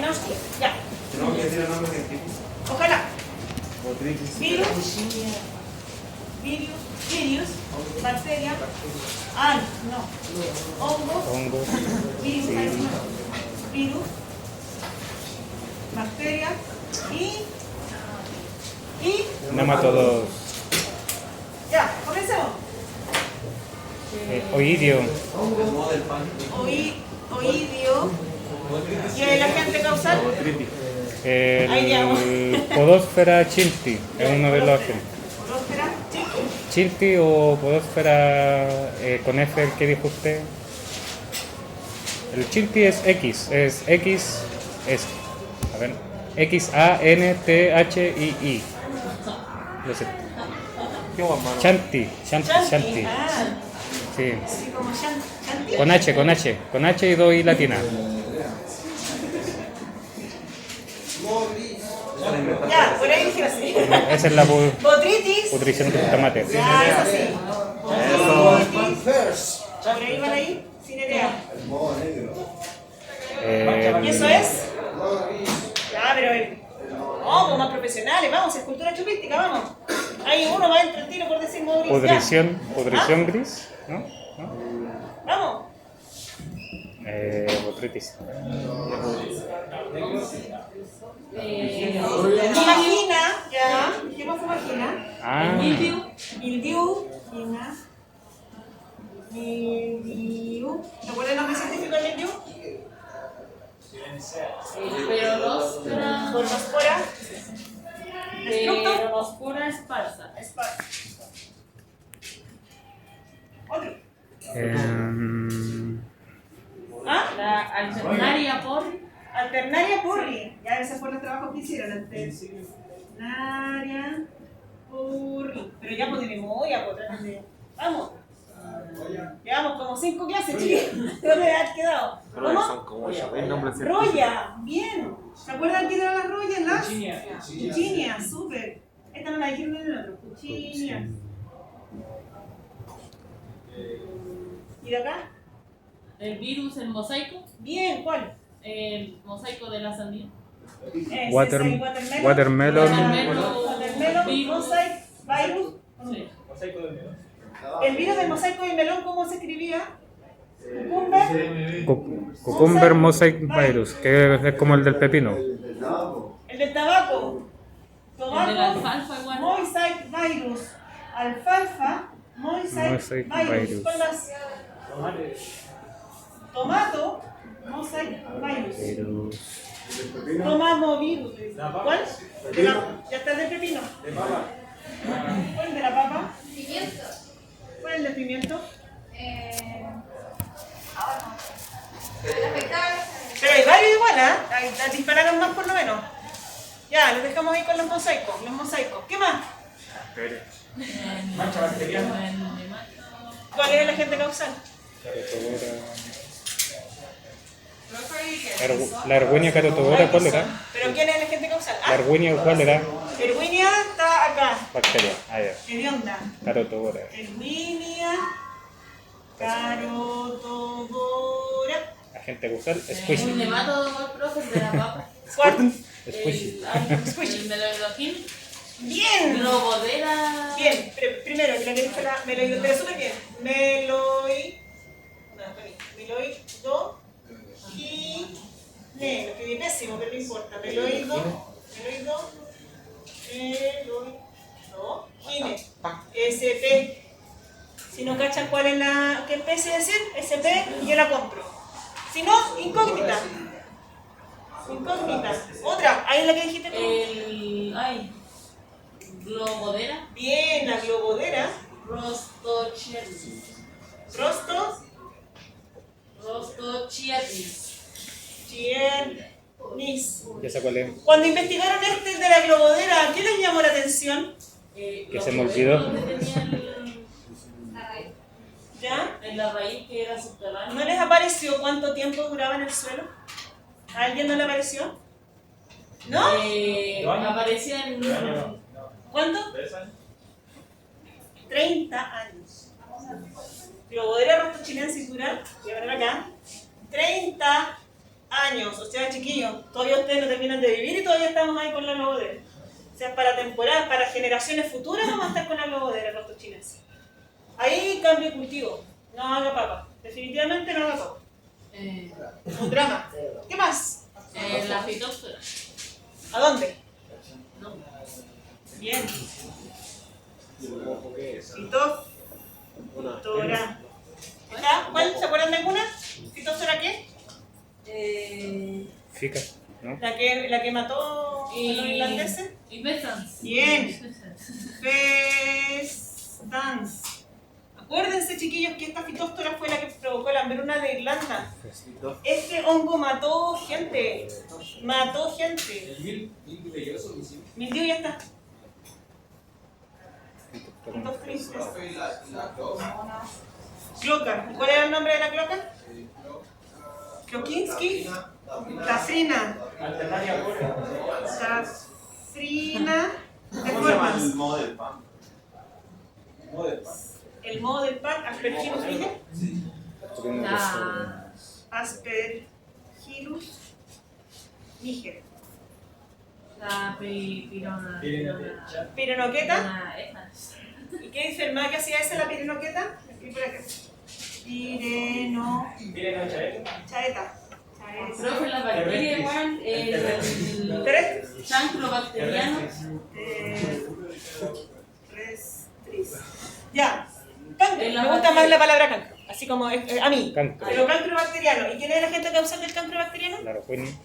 Malinowski. Ya. Tenemos que decir el nombre científico. Ojalá. Botrytis. Virus, bacteria, no, hongo, virus, bacteria y Nematodos. ya, comencemos. Oidio. Oidio. ¿Y el agente causal? El Podósfera chilti es uno de los agentes. Podósfera, Chilti o Podósfera con F, el que dijo usted. El chilti es X, a ver, Xanthii. Lo sé. Qué guapo, mano. Chanti. Ah, Sí. así como Chanti. Con H y 2 i latina. Ya, por ahí dije así. Esa es la Botritis. pudrición del tomate. Ya, es así. Botritis. Por ahí van ahí, sin idea. ¿Y eso es? Ya, pero vamos, más profesionales, vamos, es cultura chupística, vamos. Ahí uno va entre el tiro por decir Mauricio. Pudrición gris, ¿no? Vamos. Botritis. Imagina, ya. ¿Qué más imagina? Ah, Mildiu. ¿Te acuerdas el nombre científico del mildiu? Pornospora. Peronospora esparsa. Otro. ¿Ah? La alternaria porri. Alternaria porri. Ya ese fue el trabajo que hicieron. Alternaria porri. Pero ya pues de memoria, pues tratan de. Vamos. Llevamos como 5 clases, chicos. ¿Dónde has quedado? Pero son ¿Cómo? como 8.000 nombres científicos. Roya, bien. ¿Se acuerdan quién eran las Royas? Las Cuchinia, súper. Esta no la dijeron en el otro. Cuchinia. ¿Y de acá? El virus, el mosaico. Bien, ¿cuál? El mosaico de la sandía. Ese Watermelon. es el watermelon, mosaic, virus. Sí. El virus del mosaico y melón, ¿cómo se escribía? Cucumber. Cucumber mosaic virus, que es como el del pepino. El del tabaco. El de la alfalfa igual. Mosaic virus. Alfalfa. Mosaic Mosaic virus. virus. Con las. Tomato. Mosaic virus. Tomamovirus. ¿Cuál? Ya está el del pepino. ¿Cuál de la papa? Pimiento. ¿Cuál es el del pimiento? Ahora no. La afectada. Pero hay varios igual, ¿ah? Dispararon más por lo menos. Ya, los dejamos ahí con los mosaicos. ¿Qué más? Mancha bacteriana. ¿Cuál es el agente causal? La Erwinia carotodora, ¿cuál era? ¿Pero quién es el agente causal? La Erwinia, ¿cuál era? Erwinia está acá. Bacteria. Ah, ya. Hedionda. Carotodora. Erwinia carotodora. Agente causal, El squishy. nematodo, profe, de la papa. ¿Cuál? Squishy. El meloidoquín. Bien. Globodera. Bien. Primero, la que dijo la meloidotera, súper bien. Meloido. Lo que vi pésimo, pero no importa. Gine. SP. Si no cachan cuál es la qué especie decir, SP, yo la compro. Si no, incógnita. Otra, ahí es la que dijiste tú. Globodera. Bien, la globodera. Rostochiernis. Chiernis. ¿Ya sé cuál es? Cuando investigaron este de la globodera, ¿qué les llamó la atención? Que se me olvidó. ¿Ya? En la raíz que era subterránea. ¿No les apareció cuánto tiempo duraba en el suelo? ¿A alguien no le apareció? ¿No? Aparecía en. ¿Cuánto? 30 años. Globodera rostochilensis dura, voy a poner acá, 30 años. O sea, chiquillos, todavía ustedes no terminan de vivir y todavía estamos ahí con la lobodera. O sea, para temporadas, para generaciones futuras vamos a estar con la lobodera, los chineses. Ahí cambio cultivo. No haga papa. Definitivamente no haga papa. Un drama. ¿Qué más? La fitóptera. ¿A dónde? No. Bien. Fitóptora. ¿Está? ¿Cuál? ¿Se acuerdan de alguna? ¿Fitóptora qué? Fica, ¿no? La que mató a los irlandeses. Y Bethans. Bien. Dance. Acuérdense, chiquillos, que esta fitóptora fue la que provocó la hambruna de Irlanda. Este hongo mató gente. Mató gente. Mildiu ya está. Fitoptris. Cloca. ¿Cuál era el nombre de la cloca? Klokinski. Tafrina. Tafrina. De formas. El modo del pan. Aspergillus niger. Aspergillus niger. La pirona. Pirenoqueta. ¿Y qué enfermedad que hacía esa, la pirenoqueta? Chaeta. Profe, la bacteria igual, el chancro bacteriano. Ya. Cancro. Me gusta más la palabra cancro. Así como a mí. Cancro. Pero cancro bacteriano. ¿Y quién es la gente causante del cancro bacteriano? La rojuini.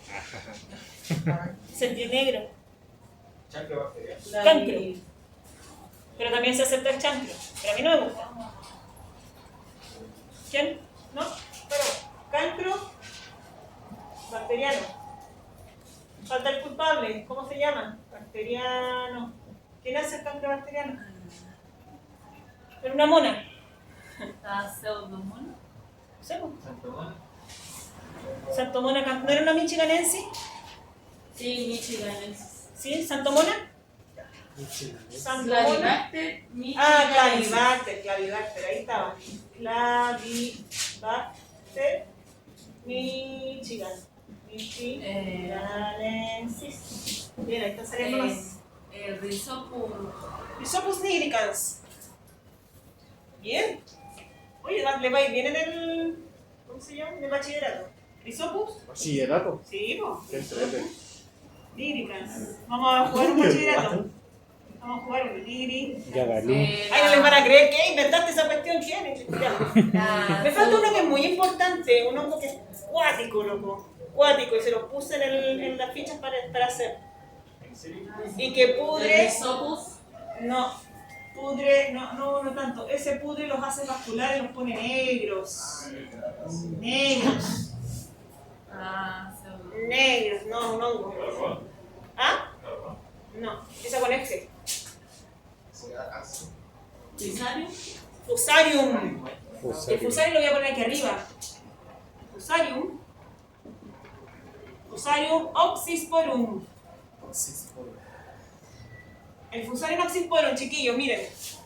Serpiente negro. Chancro. Cancro. Pero también se acepta el chancro. Pero a mí no me gusta. ¿Quién? ¿No? Pero cancro bacteriano. Falta el culpable. ¿Cómo se llama? Bacteriano. ¿Quién hace el cancro bacteriano? Pero una mona. La pseudomona. Santomona. ¿No era una michiganense? Sí, Michigan. ¿Sí? ¿Santomona? Clavibacter, Ah, Clavibacter, ahí estaba. Clavibacter, Michigan. Michiganensis. Bien, ahí está saliendo más. Rhizopus nigricans. Bien. Oye, le va a ir bien en el. ¿Cómo se llama? En el bachillerato. ¿Rhizopus? ¿Bachillerato? Sí, po. Qué entrete. Nigricans. Vamos a jugar un bachillerato. Vamos a jugar un nigri. Yabalí. Ay, no les van a creer que inventaste esa cuestión. ¿Quién es? Me falta uno que es muy importante. Un hongo que es cuático, loco. Cuático. Y se lo puse en las fichas para hacer. Y que pudre. No. Pudre, no tanto. Ese pudre los hace vasculares y los pone negros. Negros. Negros, no, un hongo. ¿Ah? No, esa con F. Fusarium. El fusarium lo voy a poner aquí arriba. Fusarium oxysporum. El Fusarium oxysporum, chiquillos, miren.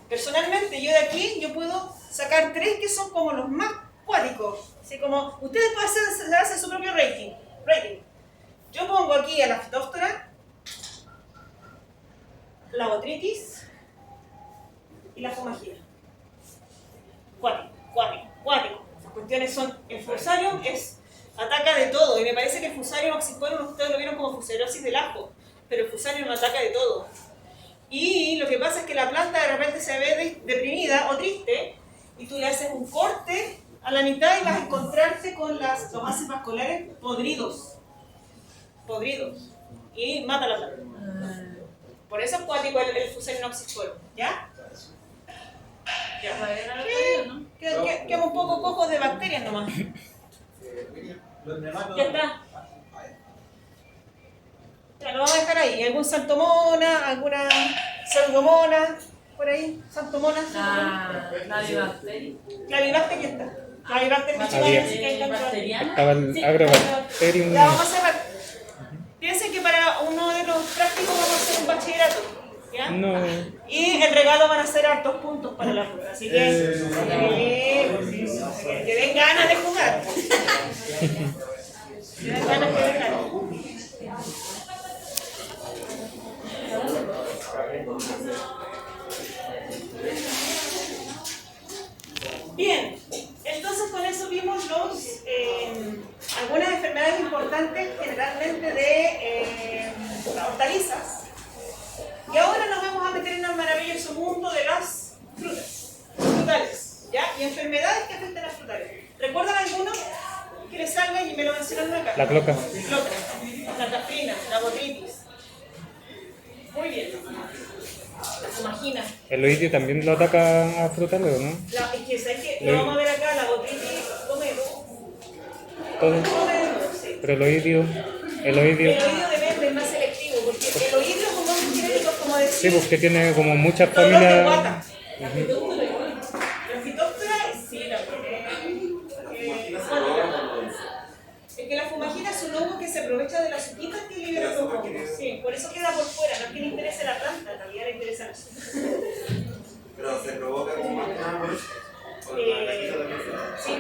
Personalmente, yo de aquí, yo puedo sacar 3 que son como los más cuáticos. Así como, ustedes pueden hacer su propio rating. Yo pongo aquí a la Phytophthora, la Botrytis y la Fumagina. Cuático. Esas cuestiones son, el Fusarium ataca de todo. Y me parece que el Fusarium oxysporum, ustedes lo vieron como fuserosis del ajo. Pero el Fusarium ataca de todo. Y lo que pasa es que la planta de repente se ve deprimida o triste y tú le haces un corte a la mitad y vas a encontrarte con los ácidos vasculares podridos y mata la planta. Por eso es cuático el Fusarium oxysporum, ¿ya? Quedamos un poco cojos de bacterias nomás. Ya está. Ya, lo vamos a dejar ahí. ¿Algún santomona? ¿Alguna pseudomona? Por ahí, santomona. Clavibacter. Clavibacter ya está. Clavibacter Bacteriana. Estaba el agrobacterium. Ya, vamos a cerrar. Piensen que para uno de los prácticos vamos a hacer un bachillerato. ¿Ya? No. Y el regalo van a ser hartos puntos para la rueda. Así que den ganas de jugar. Me dan ganas de ver ganas. Bien, entonces con eso vimos algunas enfermedades importantes, generalmente de las hortalizas. Y ahora nos vamos a meter en el maravilloso mundo de las frutales, ¿ya? Y enfermedades que afectan a las frutales. ¿Recuerdan alguno que les salga y me lo mencionaron acá? La cloca. La caprina, la botritis. Muy bien. Imagina. ¿El oidio también lo ataca a frutales o no? Es que, ¿sabes qué? Lo vamos a ver acá, la botritis, Todo. sí. Pero el oidio. El oído depende, es más selectivo, porque el oído es un nombre genérico, como decir. Sí, porque tiene como muchas dolor de familias. guata. La Phytophthora, sí, la es que la fumagina es un hongo que se aprovecha de las hojitas que libera los hongos. Sí, por eso queda por fuera, no es que le interese la planta, en realidad le interesa la hoja. Pero se provoca como más nada por eso. Sí.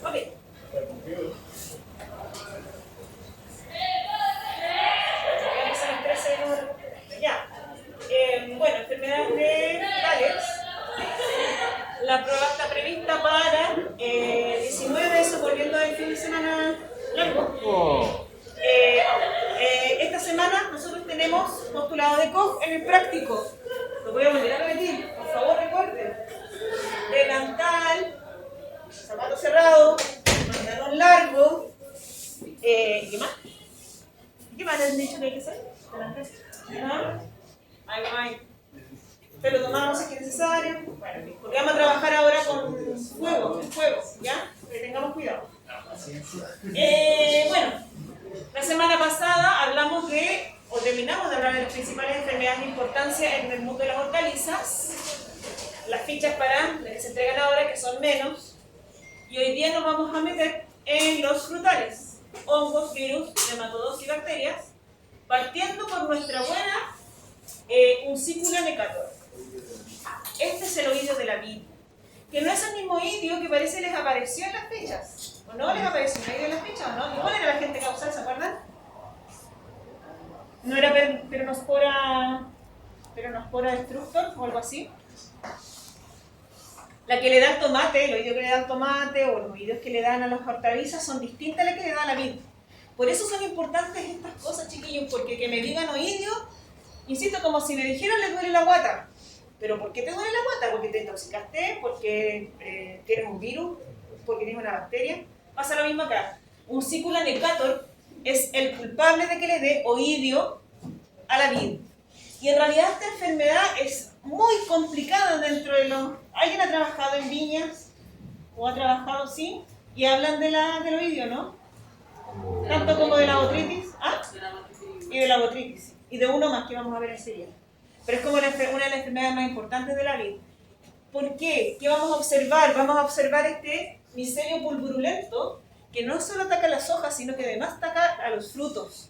Ok. Ya. Bueno, enfermedades de Gales. La prueba está prevista para 19, eso volviendo al fin de semana largo. Esta semana nosotros tenemos postulado de Koch en el práctico. Lo voy a volver a repetir, por favor recuerden. Delantal, zapato cerrado, pantalón largo. ¿Y qué más? ¿Qué más les han dicho que hay que hacer? Delantal. ¿Ah? Ay. Pelo tomado no sé qué es necesario. Bueno, porque vamos a trabajar ahora con fuego, ¿ya? Que tengamos cuidado. Bueno, la semana pasada hablamos terminamos de hablar de las principales enfermedades de importancia en el mundo de las hortalizas, las fichas para las que se entregan ahora, que son menos, y hoy día nos vamos a meter en los frutales, hongos, virus, nematodos y bacterias, partiendo por nuestra buena Uncicula necator. Este es el oídio de la vid, que no es el mismo oídio que parece les apareció en las fichas. ¿O no les apareció un oídio en las fichas o no? ¿Cuál era la gente causal, se acuerdan? ¿No era peronospora destructor o algo así? La que le da el tomate, el oídio que le da el tomate o los oídos que le dan a las hortalizas son distintas a las que le da a la vid. Por eso son importantes estas cosas, chiquillos, porque que me digan oídio, insisto, como si me dijeran le duele la guata. ¿Pero por qué te duele la guata? ¿Porque te intoxicaste? ¿Porque tienes un virus? ¿Porque tienes una bacteria? Pasa lo mismo acá. Uncicula necator es el culpable de que le dé oídio a la vid. Y en realidad esta enfermedad es muy complicada dentro de los... ¿Alguien ha trabajado en viñas? ¿O ha trabajado, sí? Y hablan del oídio, ¿no? Tanto como de la botritis. ¿Ah? Y de la botritis. Y de uno más que vamos a ver enseguida. Pero es como una de las enfermedades más importantes de la vid. ¿Por qué? ¿Qué vamos a observar? Vamos a observar este micelio pulverulento que no solo ataca las hojas, sino que además ataca a los frutos.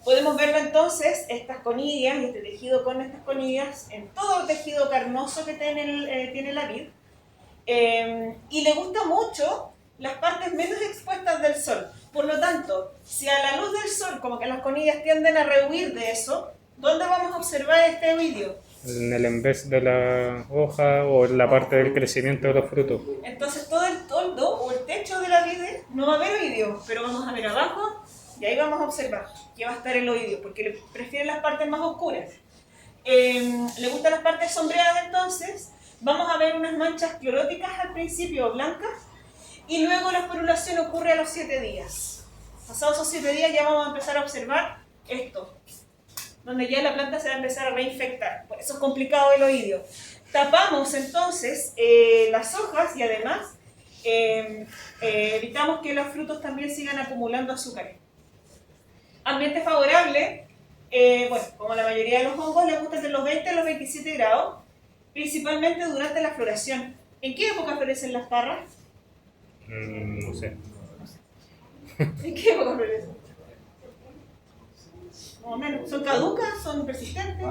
Podemos verlo entonces, estas conidias y este tejido con estas conidias en todo el tejido carnoso que tiene la vid. Y le gusta mucho las partes menos expuestas del sol. Por lo tanto, si a la luz del sol, como que las conidias tienden a rehuir de eso, ¿dónde vamos a observar este oídio? En el envés de la hoja o en la parte del crecimiento de los frutos. Entonces todo el toldo o el techo de la vid no va a haber oídio, pero vamos a ver abajo y ahí vamos a observar que va a estar el oídio, porque prefieren las partes más oscuras. Le gustan las partes sombreadas, entonces vamos a ver unas manchas cloróticas al principio blancas y luego la sporulación ocurre a los 7 días. Pasados esos 7 días ya vamos a empezar a observar esto, donde ya la planta se va a empezar a reinfectar. Por eso es complicado el oídio. Tapamos entonces las hojas y además evitamos que los frutos también sigan acumulando azúcar. Ambiente favorable, bueno, como la mayoría de los hongos les gusta entre los 20 y los 27 grados, principalmente durante la floración. ¿En qué época florecen las parras? No sé. ¿En qué época florecen? Más o menos. ¿Son caducas? ¿Son persistentes?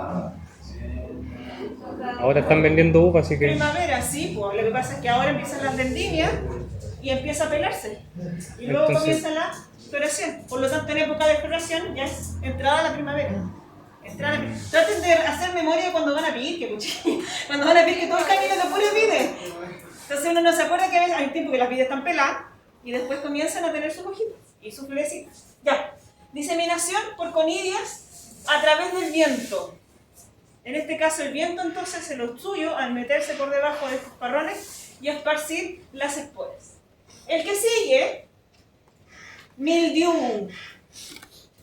Ahora están vendiendo uva, así que... Primavera, sí, pues. Lo que pasa es que ahora empiezan las vendimias y empieza a pelarse. Y luego Entonces- comienza la floración. Por lo tanto, en época de floración ya es entrada la primavera. Traten de hacer memoria cuando van a pedir, que cuando van a pedir que todo el camino de puro pide. Entonces uno no se acuerda que hay tiempo que las vides están peladas y después comienzan a tener sus hojitas y sus florecitas. Ya. Diseminación por conidias a través del viento. En este caso el viento entonces es lo suyo al meterse por debajo de estos parrones y esparcir las esporas. El que sigue, mildiu.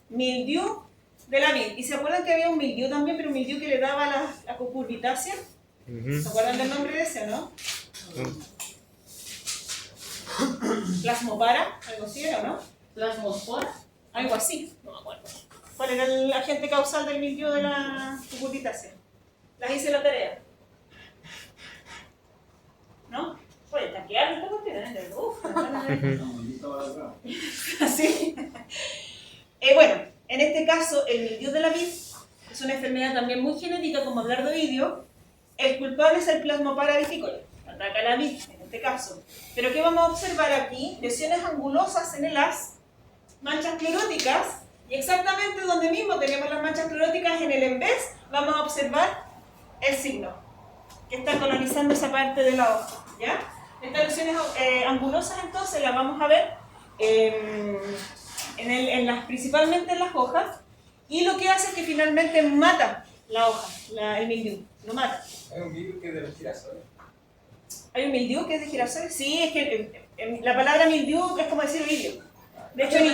Mildiu de la vid. ¿Y se acuerdan que había un mildiu también, pero un mildiu que le daba la cucurbitácea? ¿Se acuerdan del nombre de ese o no? Plasmopara, algo así era, ¿no? ¿Plasmospora? Algo así, no me acuerdo. ¿Cuál era el agente causal del mildiu de la cucurbitácea? Las hice la tarea. ¿No? Oye, taquear esta cuestión, ¿eh? Así. Bueno, en este caso, el mildiu de la vid es una enfermedad también muy genética, como hablar de oidio. El culpable es el Plasmopara vitícola. Ataca la vid, en este caso. Pero ¿qué vamos a observar aquí? Lesiones angulosas en el haz, manchas cleróticas, y exactamente donde mismo tenemos las manchas cleróticas en el embés, vamos a observar el signo que está colonizando esa parte de la hoja, ¿ya? Estas lesiones angulosas entonces las vamos a ver principalmente en las hojas, y lo que hace es que finalmente mata la hoja, el mildiu, lo mata. Hay un vídeo que es de los girasoles. ¿Hay un mildiu que es de girasol? Sí, es que la palabra mildiu es como decir oidio. De hecho, en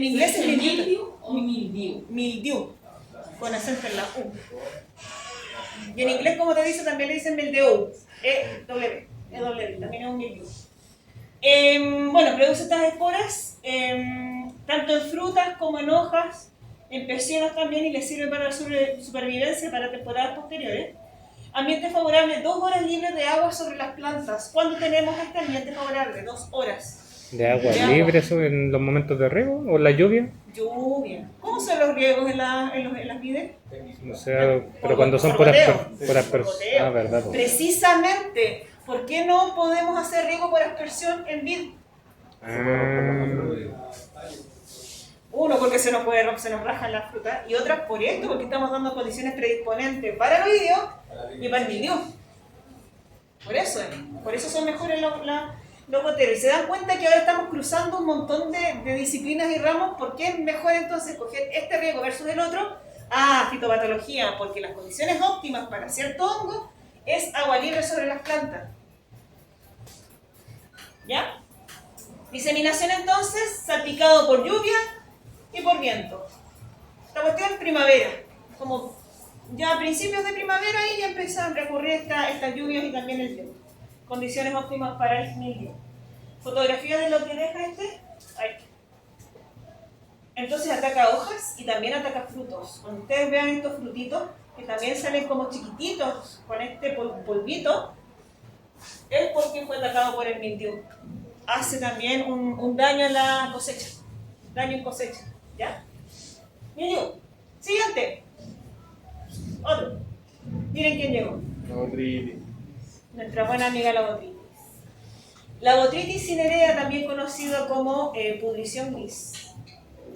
inglés es mildiu. ¿Mildiu o mildiu? Mildiu, con acento en la U. Y en inglés, como te dice, también le dicen mildew. E-W, también es un mildiu. Bueno, produce estas esporas, tanto en frutas como en hojas, en peciolos también, y les sirve para la supervivencia para temporadas posteriores. Ambiente favorable, 2 horas libres de agua sobre las plantas. ¿Cuándo tenemos este ambiente favorable? 2 horas. ¿De agua De agua. libre eso en los momentos de riego o en la lluvia? Lluvia. ¿Cómo son los riegos en las vides? O sea, pero cuando son por por goteo. aspersión. Ah, verdad. Pues. Precisamente, ¿por qué no podemos hacer riego por aspersión en vid? Uno, porque se nos rajan las frutas, y otra, por esto, porque estamos dando condiciones predisponentes para el oidio y para el mildiu. Por eso son mejores los goteros. Y se dan cuenta que ahora estamos cruzando un montón de disciplinas y ramos. ¿Por qué es mejor entonces coger este riego versus el otro? Fitopatología, porque las condiciones óptimas para cierto hongo es agua libre sobre las plantas. ¿Ya? Diseminación entonces, salpicado por lluvia y por viento. La cuestión es primavera. Como ya a principios de primavera ahí ya empiezan a recurrir estas lluvias y también el viento. Condiciones óptimas para el mildiu. Fotografía de lo que deja ahí. Entonces ataca hojas y también ataca frutos. Cuando ustedes vean estos frutitos, que también salen como chiquititos con este polvito, es porque fue atacado por el mildiu. Hace también un daño en la cosecha. Daño en cosecha. ¿Ya? Mildiu. Siguiente. Otro. Miren quién llegó. Nuestra buena amiga la botritis. La botritis cinerea, también conocida como pudrición gris.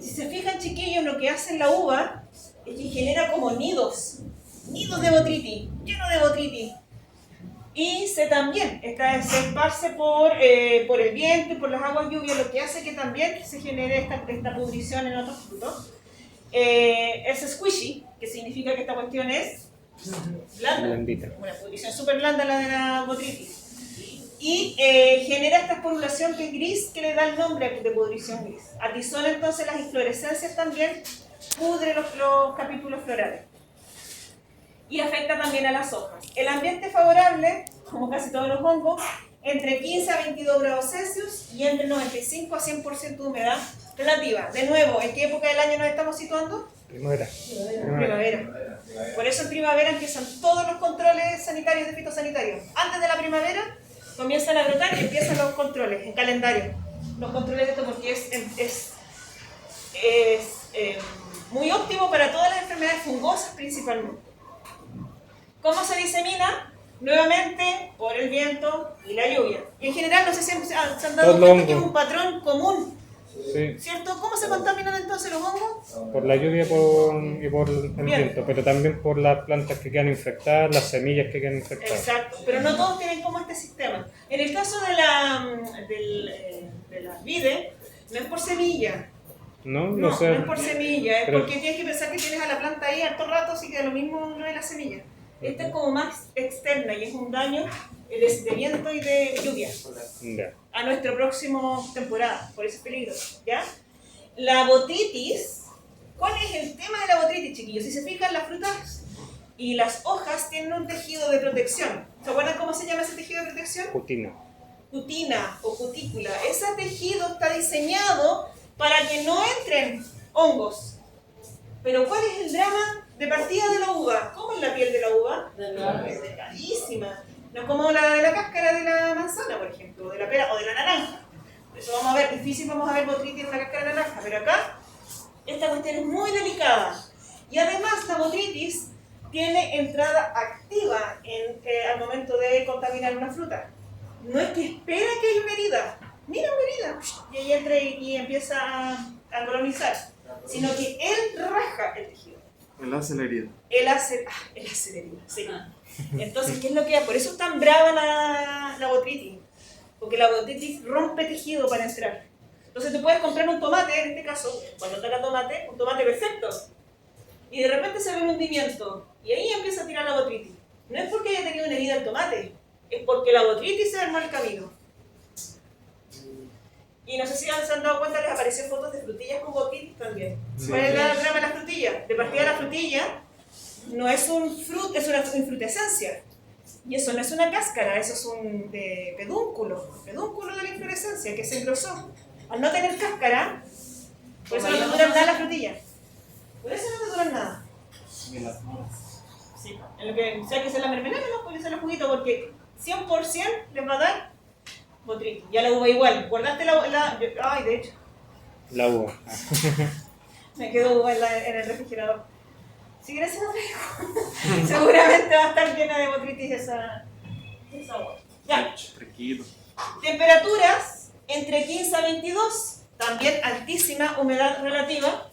Si se fijan, chiquillos, lo que hace la uva es que genera como nidos de botritis, llenos de botritis. Y se esparce por el viento y por las aguas lluvias, lo que hace que también se genere esta pudrición en otros frutos. Es squishy, que significa que esta cuestión es blanda. Blandita. Una pudrición súper blanda la de la botritis. Y genera esta esporulación que es gris, que le da el nombre de pudrición gris. Atizona entonces las inflorescencias también, pudre los capítulos florales. Y afecta también a las hojas. El ambiente favorable, como casi todos los hongos, entre 15 a 22 grados Celsius y entre 95 a 100% de humedad relativa. De nuevo, ¿en qué época del año nos estamos situando? Primavera. Primavera. Por eso en primavera empiezan todos los controles sanitarios de fitosanitarios. Antes de la primavera comienzan a brotar y empiezan los controles en calendario. Los controles de esto porque es muy óptimo para todas las enfermedades fungosas principalmente. ¿Cómo se disemina? Nuevamente por el viento y la lluvia. Y en general, no sé si se han dado Por los cuenta que es hongos. un patrón común, Sí, ¿cierto? ¿Cómo se contaminan entonces los hongos? por la lluvia y por el Bien. viento, pero también por las plantas que quedan infectadas, las semillas que quedan infectadas. Exacto, pero no todos tienen como este sistema. En el caso de la vide, no es por semilla. ¿No? No, No sé. no es por semilla, es Pero- porque tienes que pensar que tienes a la planta ahí harto rato, así que da lo mismo lo de la semilla. Esta es como más externa y es un daño de viento y de lluvia Ya. a nuestra próxima temporada, por ese peligro, ¿ya? La botritis, ¿cuál es el tema de la botritis, chiquillos? Si se fijan, las frutas y las hojas tienen un tejido de protección. ¿Se acuerdan cómo se llama ese tejido de protección? Cutina. Cutina o cutícula. Ese tejido está diseñado para que no entren hongos. Pero ¿cuál es el drama de partida de la uva? ¿Cómo es la piel de la uva? Es delgadísima. No es como la de la cáscara de la manzana, por ejemplo, o de la pera o de la naranja. Por eso vamos a ver, difícil vamos a ver botritis en una cáscara de naranja, pero acá esta cuestión es muy delicada. Y además la botritis tiene entrada activa al momento de contaminar una fruta. No es que espera que haya una herida. Mira una herida. Y ahí entra y empieza a colonizar. Sino que él raja el tejido. Él hace la herida. Él hace la herida, sí. Entonces, ¿qué es lo que hace? Por eso es tan brava la botritis. Porque la botritis rompe tejido para entrar. Entonces te puedes comprar un tomate, en este caso, cuando toca tomate, un tomate perfecto. Y de repente se ve un hundimiento. Y ahí empieza a tirar la botritis. No es porque haya tenido una herida el tomate, es porque la botritis se armó el camino. Y no sé si se han dado cuenta, les aparecen fotos de frutillas con botritis también. Sí. ¿Cuál es la trama de la frutilla? De partida la frutilla no es un fruto, es una infrutescencia. Y eso no es una cáscara, eso es un pedúnculo de la inflorescencia que se engrosó. Al no tener cáscara, por eso no te duran nada las frutillas. Por eso no te duran nada. Sí, en lo que sea que sea la mermelada, no puede ser el juguito porque 100% les va a dar botritis. Ya la uva igual. Guardaste ay, de hecho, La uva. me quedó uva en el refrigerador. Si quieres se la traigo. Seguramente va a estar llena de botritis esa uva. Ya. Tranquilo. Temperaturas entre 15 a 22. También altísima humedad relativa.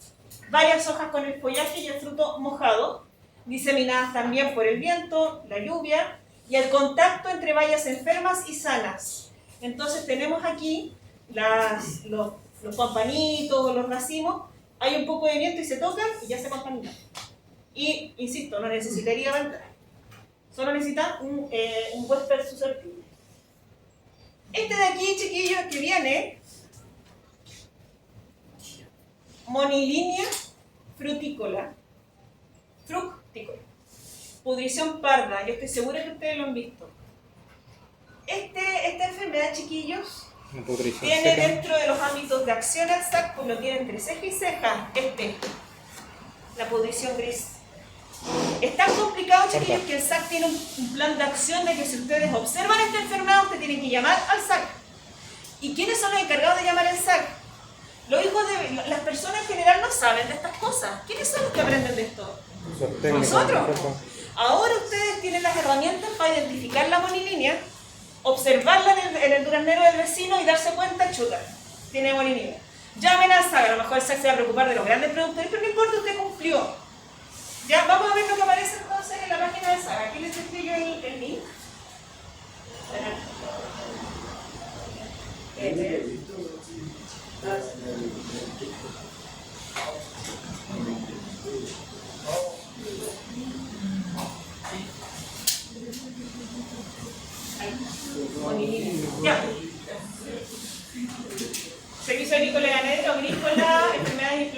Varias hojas con el follaje y el fruto mojado. Diseminadas también por el viento, la lluvia y el contacto entre bayas enfermas y sanas. Entonces tenemos aquí los pampanitos, los racimos, hay un poco de viento y se tocan y ya se contaminan. Y, insisto, no necesitaría ventana. Solo necesita un huésped susceptible. Este de aquí, chiquillos, que viene, Monilinia frutícola. Pudrición parda, yo estoy segura que ustedes lo han visto. Esta enfermedad, chiquillos, Una pudrición tiene seca. dentro de los ámbitos de acción al SAC, pues lo tiene entre ceja y ceja, la pudrición gris. Es tan complicado, chiquillos, que el SAC tiene un plan de acción de que si ustedes observan esta enfermedad, ustedes tienen que llamar al SAC. ¿Y quiénes son los encargados de llamar al SAC? Los hijos de las personas en general no saben de estas cosas. ¿Quiénes son los que aprenden de esto? Los técnicos, Nosotros. ¿cierto? Ahora ustedes tienen las herramientas para identificar la monilinia, observarla en el duraznero del vecino y darse cuenta, chuta, tiene monilinia. Llamen al SAC, a lo mejor el SAC se va a preocupar de los grandes productores, pero no importa, usted cumplió. Ya, vamos a ver lo que aparece entonces en la página del SAC. Aquí les escribo el link. Ya. Servicio agrícola y ganadero, agrícola, enfermedades y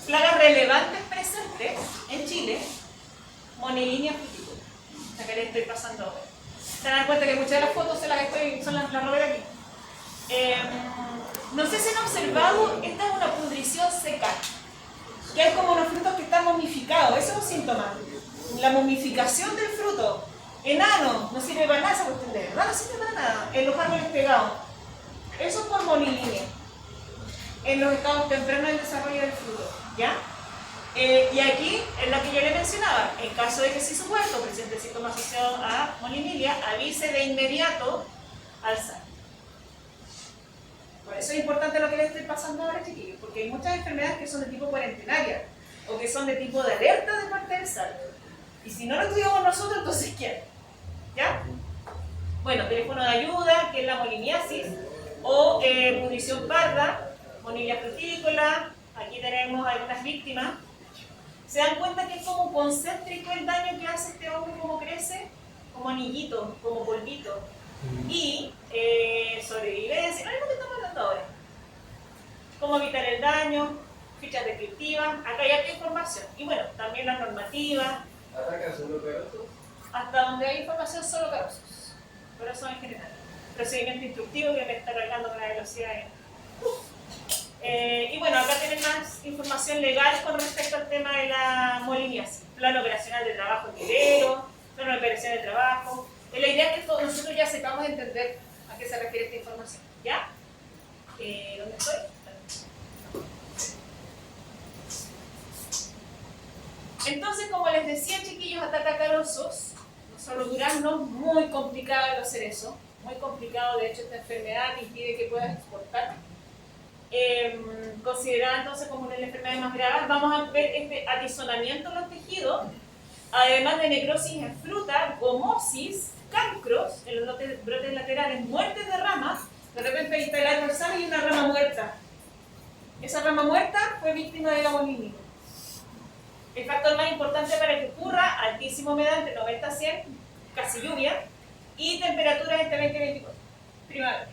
plagas relevantes presentes en Chile, monilinia frutícola. La que les estoy pasando ahora. Se dan cuenta que muchas de las fotos son las robé de aquí. No sé si han observado, esta es una pudrición seca, que es como unos frutos que están momificados, eso es un síntoma. La momificación del fruto, enano, no sirve para nada esa cuestión de verdad, no sirve para nada, en los árboles pegados. Eso es por monilinia, en los estados tempranos del desarrollo del fruto, ¿ya? Y aquí es lo que yo le mencionaba, en caso de que si su muerto presente síntomas asociados a monililia, avise de inmediato al SAR. Por eso es importante lo que les estoy pasando ahora, chiquillos, porque hay muchas enfermedades que son de tipo cuarentenaria o que son de tipo de alerta de parte del SAR. Y si no lo estudiamos nosotros, entonces ¿quién? ¿Ya? Bueno, teléfono de ayuda, que es la moliniasis, o munición parda, monilia frutícola. Aquí tenemos algunas víctimas. ¿Se dan cuenta que es como concéntrico el daño que hace este hongo, cómo crece? Como anillito, como polvito. Y sobrevivencia, no es lo que estamos hablando ahora. Cómo evitar el daño, fichas descriptivas, acá hay harta información. Y bueno, también las normativas. ¿Atacan solo carosos? Hasta donde hay información solo carosos. Carosos en general. Procedimiento instructivo que me está cargando con la velocidad. Y bueno, acá tienen más información legal con respecto al tema de la moliniasis. Plan operacional de trabajo en vivero, plan de operación de trabajo. La idea es que nosotros ya sepamos entender a qué se refiere esta información. ¿Ya? ¿Dónde estoy? Entonces, como les decía, chiquillos, atacacarosos, no solo duraznos, muy complicado el hacer eso. Muy complicado, de hecho, esta enfermedad impide que puedas exportar. Considerada entonces como una de las enfermedades más graves, vamos a ver este atizonamiento en los tejidos, además de necrosis en fruta, gomosis, cancros en los brotes laterales, muertes de ramas. De repente ahí está el árbol sano y una rama muerta. Esa rama muerta fue víctima de la molinilia. El factor más importante para que ocurra, altísima humedad entre 90 a 100, casi lluvia, y temperaturas entre 20 y 24, primavera.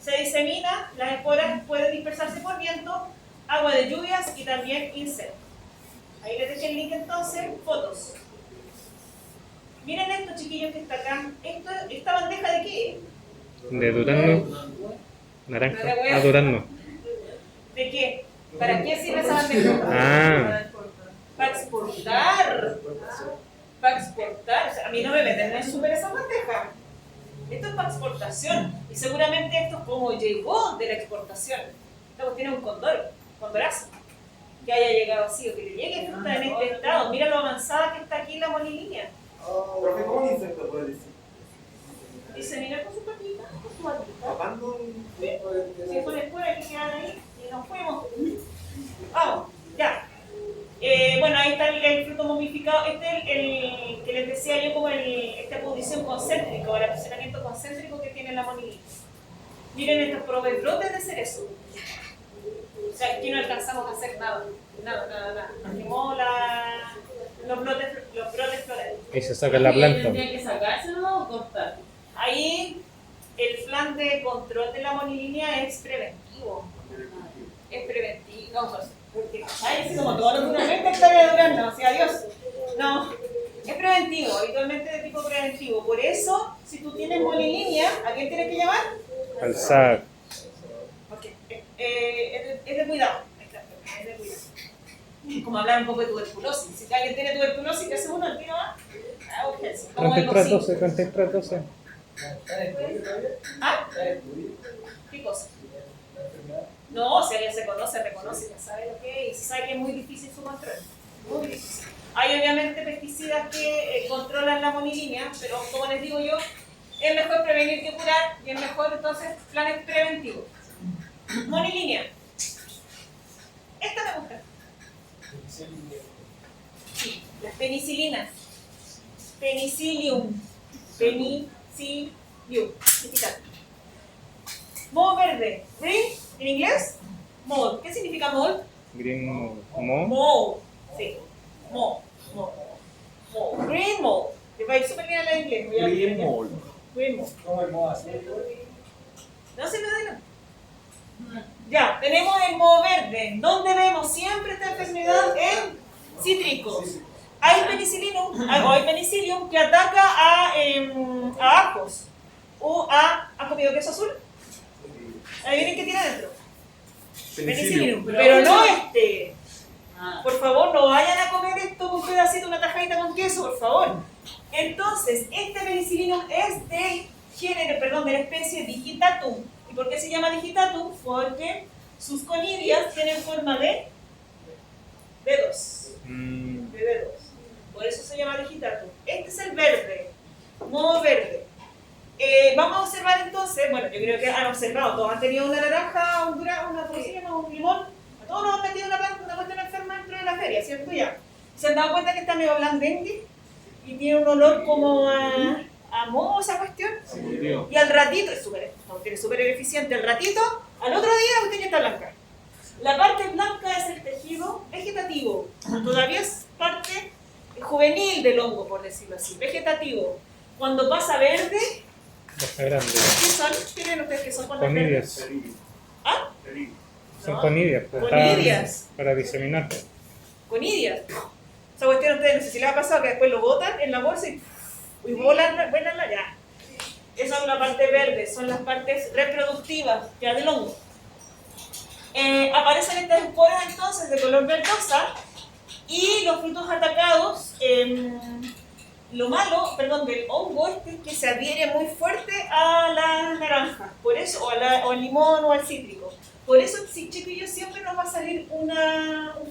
Se disemina, las esporas pueden dispersarse por viento, agua de lluvias y también insectos. Ahí les dejé el link entonces, fotos. Miren esto, chiquillos, que está acá. ¿Esta bandeja de qué? De durazno, naranja, durazno. ¿De qué? ¿Para qué sirve esa bandeja? Ah, Para exportar. Para exportar. O sea, a mí no me meten en el súper esa bandeja. Esto es para exportación. Y seguramente esto es como llegó de la exportación. Luego tiene un condorazo. Que haya llegado así, o que le llegue fruta en este estado. Mira lo avanzada que está aquí la molilinia. Profe, ¿cómo un insecto puede decir? Dice, mira con su patita, con su patita. ¿Tapando? Si fue después hay que quedar ahí y nos fuimos. Vamos, ya. Bueno, ahí está el fruto momificado. Este es el que les decía yo como esta posición concéntrica o el posicionamiento concéntrico que tiene la molilinia. Miren estos brotes de cerezo. O sea, aquí no alcanzamos a hacer nada. Nada. Nos quemó los brotes florales. y se saca la planta. ¿Tendría que sacárselo o cortar? Ahí el plan de control de la molilinia es preventivo. Es preventivo. No, pues, porque, ay, así como todos los duramente hectáreas de durazno, o sea, adiós. No, es preventivo, habitualmente de tipo preventivo. Por eso, si tú tienes molilinia, ¿a quién tienes que llamar? Al SAC. Porque es de cuidado. Es de cuidado. Como hablar un poco de tuberculosis. Si alguien tiene tuberculosis, ¿qué hace uno? ¿El tiro va? A urgencia. Como el 3312, 3312. ¿Ah? ¿Qué cosa? No, si alguien se conoce, reconoce, ya sabe lo que es y sabe que es muy difícil su control. Muy difícil. Hay obviamente pesticidas que controlan la molilinia, pero como les digo yo, es mejor prevenir que curar y es mejor entonces planes preventivos. Molilinia. Esta me gusta. Sí, las penicilinas. Penicillium. Penicillium. Moho verde. Green, en inglés, mold. ¿Qué significa mold? Green Mo. Mold. Sí. Mold. Green mold. Te va a ir súper bien en inglés. Green mold. Green mold. ¿Cómo es moda así? No se me da. Ya, tenemos el moho verde. ¿Dónde vemos siempre esta enfermedad? En cítricos. Hay penicillium que ataca a ajos. ¿Has comido queso azul? Adivinen qué tiene adentro. Penicillium. Pero no este. Por favor, no vayan a comer esto con un pedacito, una tajadita con queso, por favor. Entonces, este penicillium es de la especie Digitatum. ¿Y por qué se llama Digitatum? Porque sus conidias tienen forma de dedos. Mm, De dedos. Por eso se llama digitatum. Este es el verde, modo verde. Vamos a observar entonces, bueno, yo creo que han observado, todos han tenido una naranja, un limón, a todos nos han metido una cuestión enferma dentro de la feria, ¿cierto? Ya. ¿Se han dado cuenta que está medio blandengue? Y tiene un olor como a moho esa cuestión. Y al ratito, es súper eficiente, al ratito, al otro día la cuestión ya está blanca. La parte blanca es el tejido vegetativo, todavía es parte juvenil del hongo, por decirlo así, vegetativo. Cuando pasa verde, está grande. ¿qué son? ¿Qué creen ustedes que son cuando es verde? Conidias. ¿Ah? Son No. conidias. Pues, Conidias. Para diseminar. Conidias. Esa cuestión a ustedes no sé si les ha pasado que después lo botan en la bolsa y vuelan ya. Esa es la parte verde, son las partes reproductivas ya del hongo. Aparecen estas esporas entonces de color verdosa y los frutos atacados. Lo malo, del hongo este es que se adhiere muy fuerte a la naranja, por eso, o al limón o al cítrico. Por eso, sí, chiquillos, siempre nos va a salir un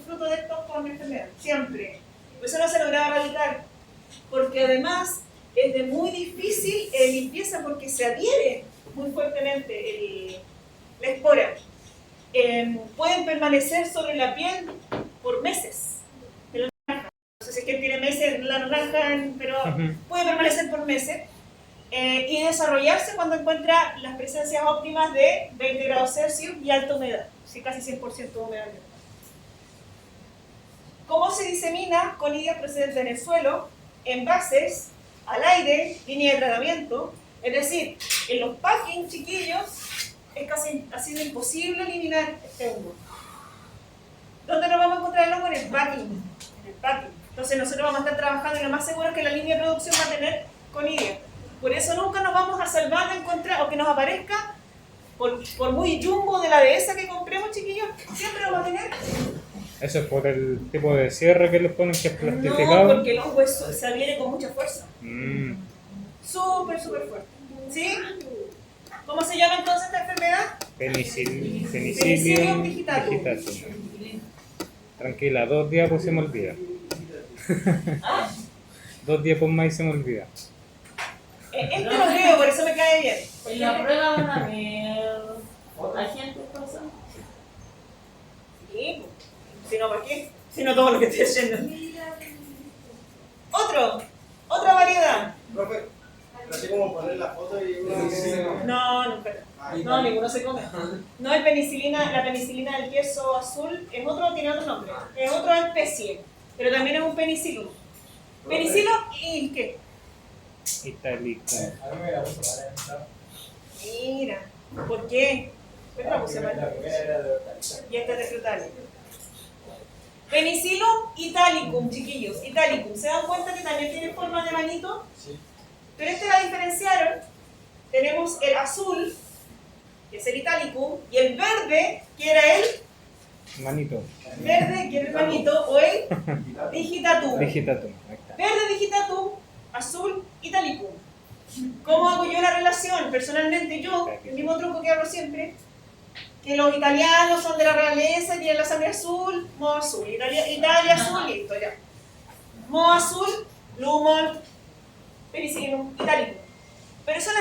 fruto de estos con enfermedad, siempre. Por eso no se lograba erradicar, porque además es de muy difícil limpieza porque se adhiere muy fuertemente la espora. Pueden permanecer sobre la piel por meses. No sé si es que tiene meses la naranja, pero puede permanecer por meses y desarrollarse cuando encuentra las presencias óptimas de 20 grados Celsius y alta humedad, sí, casi 100% de humedad. ¿Cómo se disemina? Conidias procedentes en el suelo, envases, al aire, línea de tratamiento, es decir, en los packing chiquillos es casi ha sido imposible eliminar este hongo. ¿Dónde nos vamos a encontrar el hongo? En el packing. Entonces nosotros vamos a estar trabajando y lo más seguro es que la línea de producción va a tener conidia. Por eso nunca nos vamos a salvar de encontrar o que nos aparezca, por muy jumbo de la dehesa que compremos, chiquillos, siempre lo va a tener. Eso es por el tipo de cierre que les ponen, que es plastificado. No, porque el hongo se adhiere con mucha fuerza. Súper fuerte. ¿Sí? ¿Cómo se llama entonces esta enfermedad? Penicillium digitatum. Tranquila, 2 días pues se me olvida. 2 días por más y se me olvida. Este lo creo, por eso me cae bien. En la prueba van a ver agentes cosas. Sí, si no, ¿por qué? Si no, todo lo que estoy haciendo. Otra variedad. Profe, así como poner la foto y uno... No, nunca. No, ninguno se come. No, la penicilina del queso azul tiene otro nombre. Es otra especie, pero también es un penicilum. Penicilo y ¿qué? Itálico. Mira, ¿por qué? ¿Qué otra puse mal? Y esta es de frutales. Penicillum italicum, chiquillos. Italicum. ¿Se dan cuenta que también tiene forma de manito? Sí. Pero este la diferenciaron. Tenemos el azul, que es el italicum, y el verde, que era el Manito. verde, que era el manito, o el digitatum. Digitatum. Ahí está. Verde digitatum, azul italicum. ¿Cómo hago yo la relación? Personalmente yo, el mismo truco que hablo siempre, que los italianos son de la realeza y tienen la sangre azul, moho azul. Italia azul, listo, ya. Moho azul, lumol, penicillium, italicum. Pero son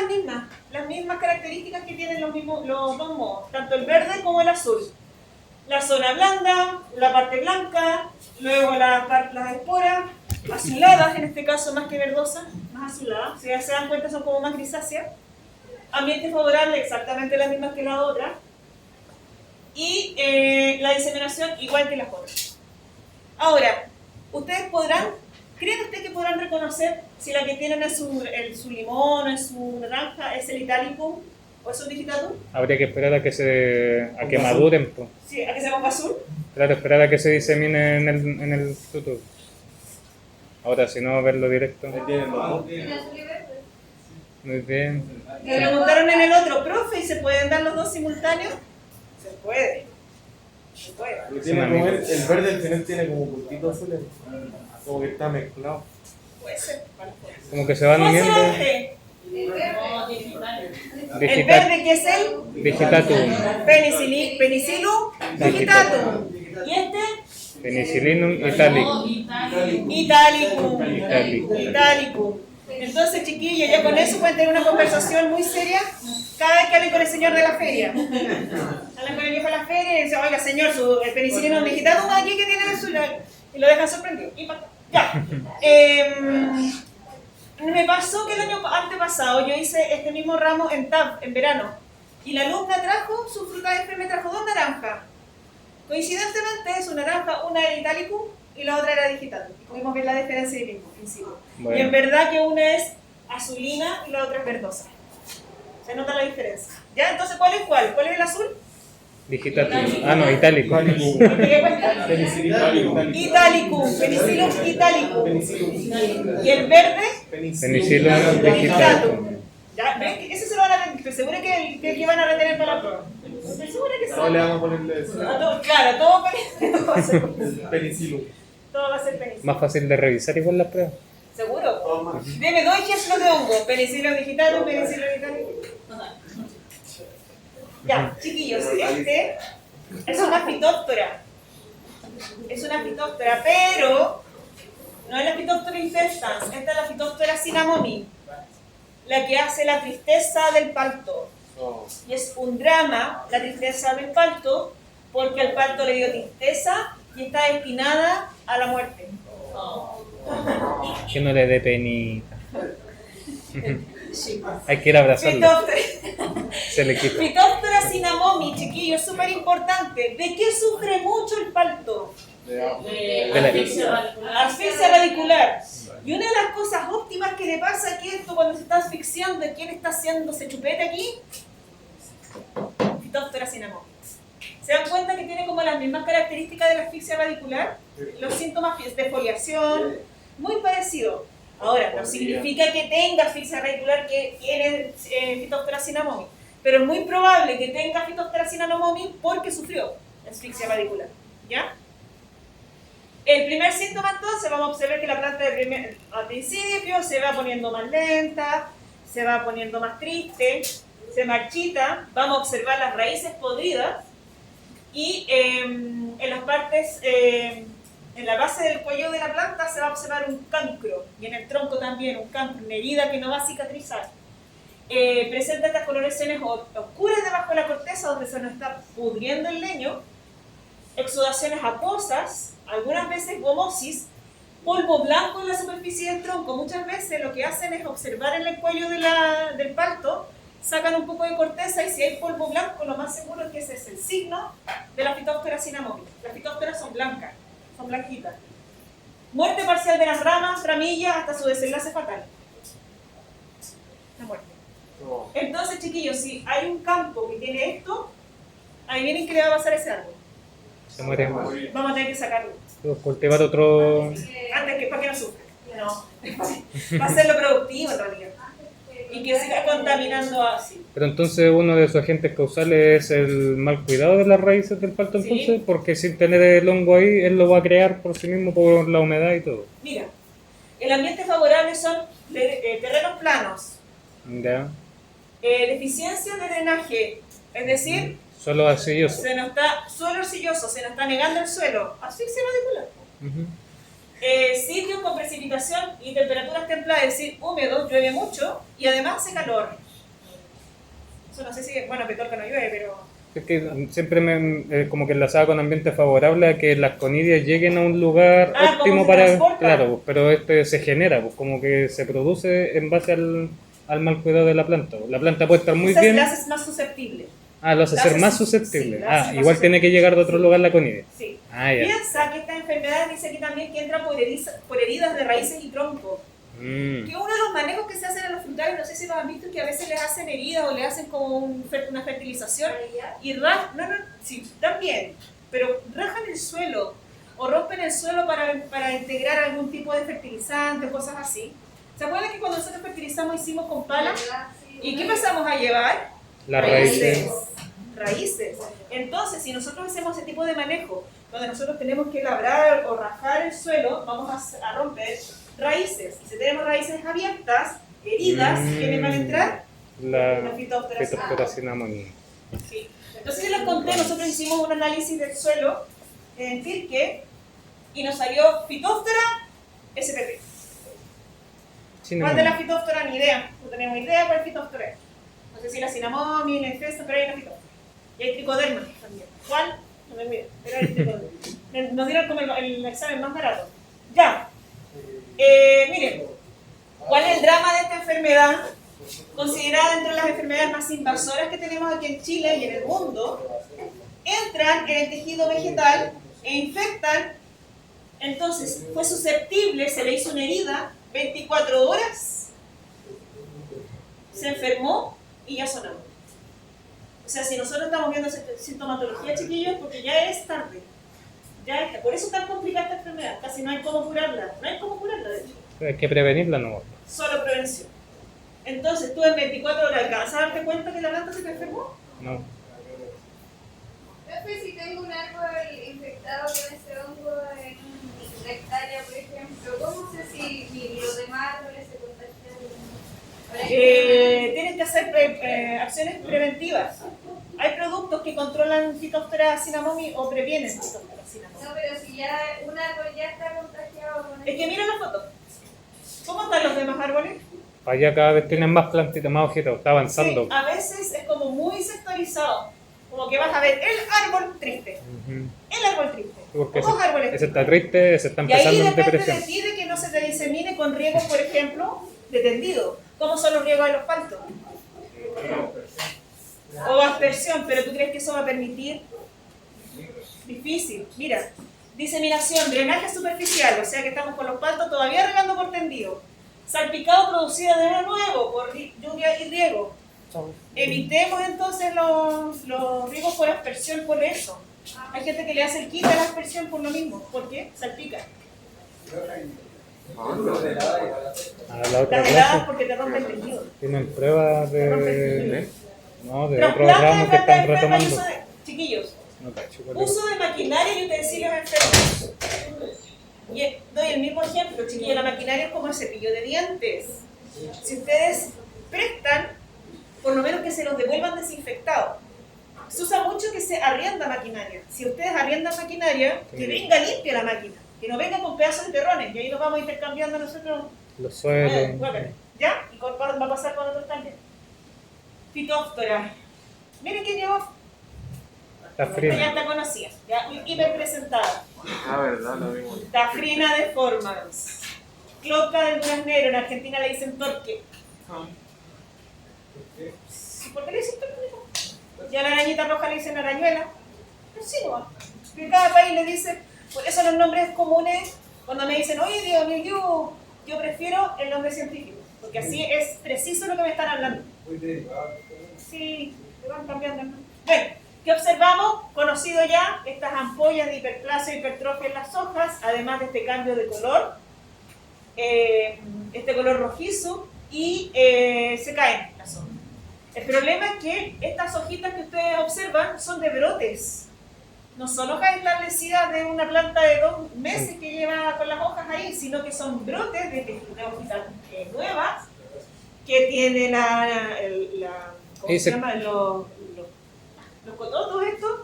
las mismas características que tienen los dos mohos, tanto el verde como el azul. La zona blanda, la parte blanca, luego las esporas, azuladas, en este caso más que verdosas, más azuladas. Si ya se dan cuenta son como más grisáceas. Ambiente favorable, exactamente las mismas que la otra. Y la diseminación igual que las otras. Ahora, ¿creen ustedes que podrán reconocer si la que tienen en su limón o en su naranja es el italicum o es un digitatum? Habría que esperar a que maduren, pues. Sí, a que se ponga azul. Claro, esperar a que se disemine en el fruto. Ahora, si no, verlo directo. Muy bien. Me preguntaron en el otro, profe, ¿y se pueden dar los dos simultáneos? Se puede. Tiene como el verde al final tiene como puntitos azules. Como que está mezclado. Puede ser. Como que se van uniendo. Consonante. No, digital. El verde que es el Digitatum. penicillum digitatum. Y este Penicillinum italicum. Italicum. Entonces, chiquillos, ya con eso pueden tener una conversación muy seria cada vez que hablen con el señor de la feria. Hablan con el viejo de la feria y dicen, oiga, señor, el penicillinum digitatum aquí que tiene en el suyo. Y lo dejan sorprendido. Ya. Me pasó que el año antepasado yo hice este mismo ramo en TAB, en verano. Y la alumna trajo, su fruta de fe me trajo 2 naranjas. Coincidentemente, su naranja, una era italicum y la otra era digital. Y pudimos ver la diferencia ahí mismo, en principio. Bueno. Y en verdad que una es azulina y la otra es verdosa. Se nota la diferencia. ¿Ya? Entonces, ¿cuál es cuál? ¿Cuál es el azul? Digitatum. Ah, no, itálico. ¿Qué cuenta? Penicillium Italicum, Penicillium italicum. Y el verde, Penicillium digitatum. ¿ya? ¿Ven? Ese se lo van a retener. Estoy segura que van a retener para la prueba. Estoy segura que sí. No le vamos a ponerle eso. Claro, todo va a ser Penicillium. todo va a ser penicillium. Más fácil de revisar igual las pruebas. ¿Seguro? Deme 2 ejemplos de hongo. Penicillium digitatum, Penicillium italicum. Ya, chiquillos, este es una fitóptora. Es una fitóptora, pero no es la fitóptora infestans, esta es la fitóptora cinnamomi, la que hace la tristeza del parto. Y es un drama, la tristeza del parto, porque el parto le dio tristeza y está destinada a la muerte. Que no le dé penita. Hay que ir a abrazarlo. Se le quita. Fitóptora cinnamomi, chiquillos, es súper importante. ¿De qué sufre mucho el parto? Asfixia radicular. Y una de las cosas óptimas que le pasa aquí esto cuando se está asfixiando, ¿quién está haciéndose chupete aquí? Fitóptora cinnamomi. ¿Se dan cuenta que tiene como las mismas características de la asfixia radicular? Los síntomas de foliación, muy parecido. Ahora, no significa que tenga asfixia radicular que tiene Fitóptora cinnamomi, pero es muy probable que tenga Fitóptora cinnamomi porque sufrió asfixia radicular. ¿Ya? El primer síntoma, entonces, vamos a observar que la planta al principio se va poniendo más lenta, se va poniendo más triste, se marchita, vamos a observar las raíces podridas y en las partes, en la base del cuello de la planta se va a observar un cancro y en el tronco también un cancro, una herida que no va a cicatrizar. Presenta estas coloraciones oscuras debajo de la corteza donde se nos está pudriendo el leño, exudaciones acuosas, algunas veces gomosis, polvo blanco en la superficie del tronco. Muchas veces lo que hacen es observar en el cuello del parto, sacan un poco de corteza y si hay polvo blanco, lo más seguro es que ese es el signo de la Fitóptora cinnamomi. Las fitóptoras son blancas, son blanquitas. Muerte parcial de las ramas, ramillas, hasta su desenlace fatal. La muerte. Entonces, chiquillos, si hay un campo que tiene esto, adivinen qué le va a pasar a ese árbol. Se muere. Vamos a tener que sacarlo. Cultivar otro. Antes que para que no sufra. No. Va a ser lo productivo en realidad. Y que siga contaminando así. Pero entonces uno de sus agentes causales es el mal cuidado de las raíces del parto, entonces, Sí. porque sin tener el hongo ahí, él lo va a crear por sí mismo, por la humedad y todo. Mira, el ambiente favorable son terrenos planos, ¿Ya? deficiencia de drenaje, es decir, Solo arcilloso. se nos está suelo arcilloso, se nos está negando el suelo, asfixia radicular. Ujú. Sitios con precipitación y temperaturas templadas, es decir, húmedos, llueve mucho y además hace calor. Eso no sé si, bueno, Petorca no llueve, pero... Es que siempre me como que enlazaba con ambiente favorable a que las conidias lleguen a un lugar Ah, óptimo ¿cómo se para... transporta? Claro, pues, pero se genera, pues como que se produce en base al mal cuidado de la planta. La planta puede estar muy Esas bien... las haces más susceptible. Ah, lo hace la ser hace más sus- susceptible. sí, la hace más Igual tiene que llegar de otro lugar la conidia. Sí. Ah, ya. Piensa que esta enfermedad dice aquí también que entra por heridas de raíces y tronco. Mm. Que uno de los manejos que se hacen en los frutales, no sé si lo han visto, es que a veces les hacen heridas o le hacen como una fertilización y sí, también, pero rajan el suelo o rompen el suelo para integrar algún tipo de fertilizante o cosas así. ¿Se acuerdan que cuando nosotros fertilizamos hicimos con palas? ¿Y qué pasamos a llevar? Las raíces. Raíces. Entonces, si nosotros hacemos ese tipo de manejo, donde nosotros tenemos que labrar o rajar el suelo, vamos a romper raíces. Y si tenemos raíces abiertas, heridas, ¿quiénes van a entrar? La Las fitóptoras. Fitóptora cinnamomi. Sí. Entonces, yo les conté, nosotros hicimos un análisis del suelo en Tirque y nos salió Phytophthora spp. ¿Cuál de las Phytophthora? Ni idea. No tenemos idea cuál Phytophthora es. No sé si la Cinnamomum, la Infesto, pero hay una Phytophthora. Y hay Trichoderma también. ¿Cuál? No me olvido. Pero hay Trichoderma. Nos dieron como el examen más barato. Ya. Miren, ¿cuál es el drama de esta enfermedad? Considerada dentro de las enfermedades más invasoras que tenemos aquí en Chile y en el mundo, entran en el tejido vegetal e infectan. Entonces, fue susceptible, se le hizo una herida, 24 horas, se enfermó y ya sonamos. O sea, si nosotros estamos viendo sintomatología, chiquillos, porque ya es tarde. Ya está. Por eso es tan complicada esta enfermedad. Casi no hay cómo curarla. No hay cómo curarla, de hecho. Hay que prevenirla, no. Solo prevención. Entonces, tú en 24 horas alcanzas a darte cuenta que la planta se te enfermó. No. Profe, si tengo un árbol infectado con ese hongo en una hectárea, por ejemplo, ¿cómo sé si los demás árboles se contagian? Tienes que hacer acciones preventivas. Hay productos que controlan Phytophthora cinnamomum o previenen Phytophthora cinnamomum. No, pero si ya un árbol ya está contagiado con Es que mira la foto. ¿Cómo están los demás árboles? Allá cada vez tienen más plantitas, más objetos, está avanzando. Sí, a veces es como muy sectorizado. Como que vas a ver el árbol triste. El árbol triste. Porque Dos árboles ese está triste, se está y ahí empezando en depende depresión. de ti de que no se te disemine con riegos, por ejemplo, de tendido. ¿Cómo son los riegos de los paltos? O aspersión, pero ¿tú crees que eso va a permitir? Difícil. Mira, diseminación, drenaje superficial, o sea que estamos con los paltos todavía regando por tendido. Salpicado producido de nuevo por lluvia y riego. Evitemos entonces los riegos por aspersión por eso. Hay gente que le hace el quita a la aspersión por lo mismo. ¿Por qué? Salpica. A la otra Las heladas clase porque te rompe el tejido. tienen pruebas Te rompe el tejido. de otros Trasplante ramos de que plantas están enfermas y retomando. uso de... Chiquillos, No cacho, ¿cuál es? uso de maquinaria y utensilios enfermos. Y doy el mismo ejemplo, chiquillos, la maquinaria es como el cepillo de dientes. Si ustedes prestan, por lo menos que se los devuelvan desinfectados. Se usa mucho que se arrienda maquinaria. Si ustedes arriendan maquinaria, que venga limpia la máquina, que no venga con pedazos de terrones, y ahí nos vamos intercambiando nosotros. Los suelos. ¿Ya? Y va a pasar con otros también. Phytophthora. Miren quién llegó. Está Esta frío. ya está conocida, ya hiper presentada. Ah, verdad, lo mismo. Tafrina deformans. Cloca del duraznero, en Argentina le dicen torque. ¿Por qué le dicen torque? Ya a la arañita roja le dicen arañuela. Pero sí, no. Que cada país le dice, por eso los nombres comunes, cuando me dicen, oye, Dios mío, yo prefiero el nombre científico, porque así es preciso lo que me están hablando. Sí, te van cambiando. Bueno, ¿qué observamos? Conocido ya estas ampollas de hiperplasia y hipertrofia en las hojas, además de este cambio de color, este color rojizo, y se caen las hojas. El problema es que estas hojitas que ustedes observan son de brotes. No son hojas establecidas de una planta de 2 meses que lleva con las hojas ahí, sino que son brotes de una hojita nueva que tiene ¿cómo se llama? Los cototos estos,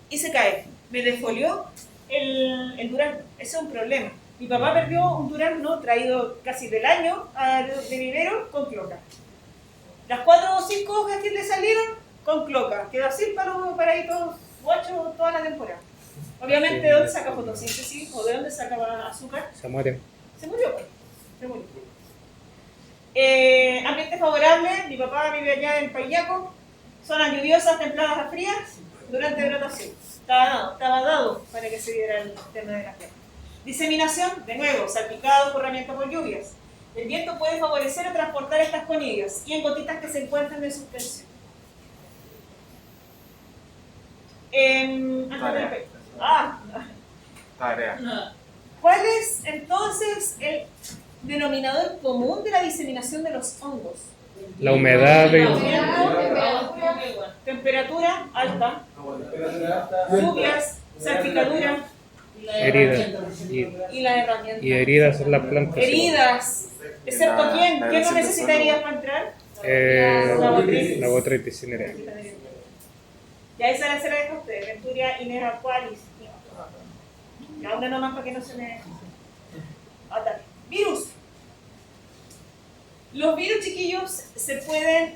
y se cae. Me defolió el durazno. Ese es un problema. Mi papá perdió un durazno traído casi del año de vivero con cloca. Las 4 o 5 hojas que le salieron con cloca. Quedó así para ahí todos guachos toda la temporada. Obviamente, ¿de dónde saca fotosíntesis? ¿O de dónde saca azúcar? Se mueren. Se murió, pues. Se murió. Ambiente favorable, mi papá vive allá en Payaco, zonas lluviosas, templadas a frías, durante brotación. Estaba dado para que se diera el tema de las plantas. Diseminación, de nuevo, salpicado, corrimiento por lluvias. El viento puede favorecer o transportar estas conillas y en gotitas que se encuentran en suspensión. Tarea. ¿Cuál es entonces el denominador común de la diseminación de los hongos? La humedad de... Temperatura alta, lluvias, salpicadura heridas. y la herramienta. Y heridas en las plantas. Heridas. ¿Excepto quién? ¿Quién no necesitaría para entrar? La botrytis cinerea. Ya esa se la dejo a ustedes. Venturia inera qualis. Ya una nomás para que no se me ataque. Virus. Los virus, chiquillos, se pueden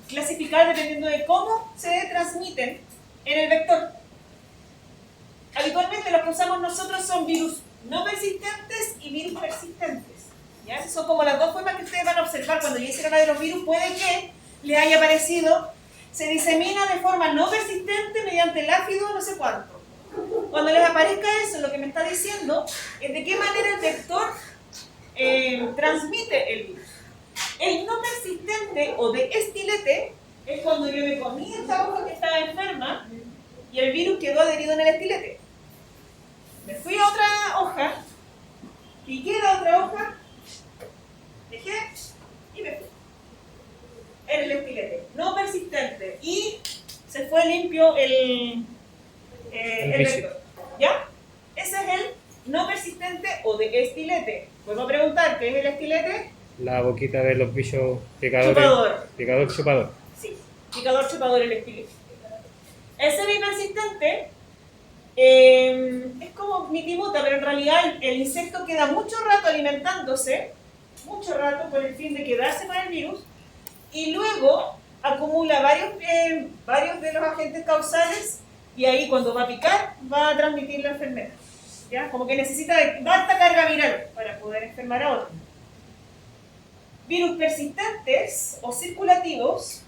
clasificar dependiendo de cómo se transmiten en el vector. Habitualmente los que usamos nosotros son virus no persistentes y virus persistentes. ¿Ya? Esas son como las dos formas que ustedes van a observar cuando yo hice la de los virus. Puede que les haya parecido, se disemina de forma no persistente mediante el ácido no sé cuánto. Cuando les aparezca eso, lo que me está diciendo es de qué manera el vector transmite el virus. El no persistente o de estilete es cuando yo me comí esta hoja que estaba enferma y el virus quedó adherido en el estilete. Me fui a otra hoja, piqué la otra hoja, dejé y me fui. En el estilete. No persistente. Y se fue limpio el vector. ¿Ya? Ese es el no persistente o de estilete. Vuelvo a preguntar, ¿qué es el estilete? La boquita de los bichos picadores. Chupador. Picador, chupador. Sí, picador, chupador, el estilete. El semipersistente es como mitimuta, pero en realidad el insecto queda mucho rato alimentándose, mucho rato por el fin de quedarse con el virus, y luego acumula varios de los agentes causales y ahí cuando va a picar va a transmitir la enfermedad. ¿Ya? Como que necesita harta carga viral para poder enfermar a otro. Virus persistentes o circulativos,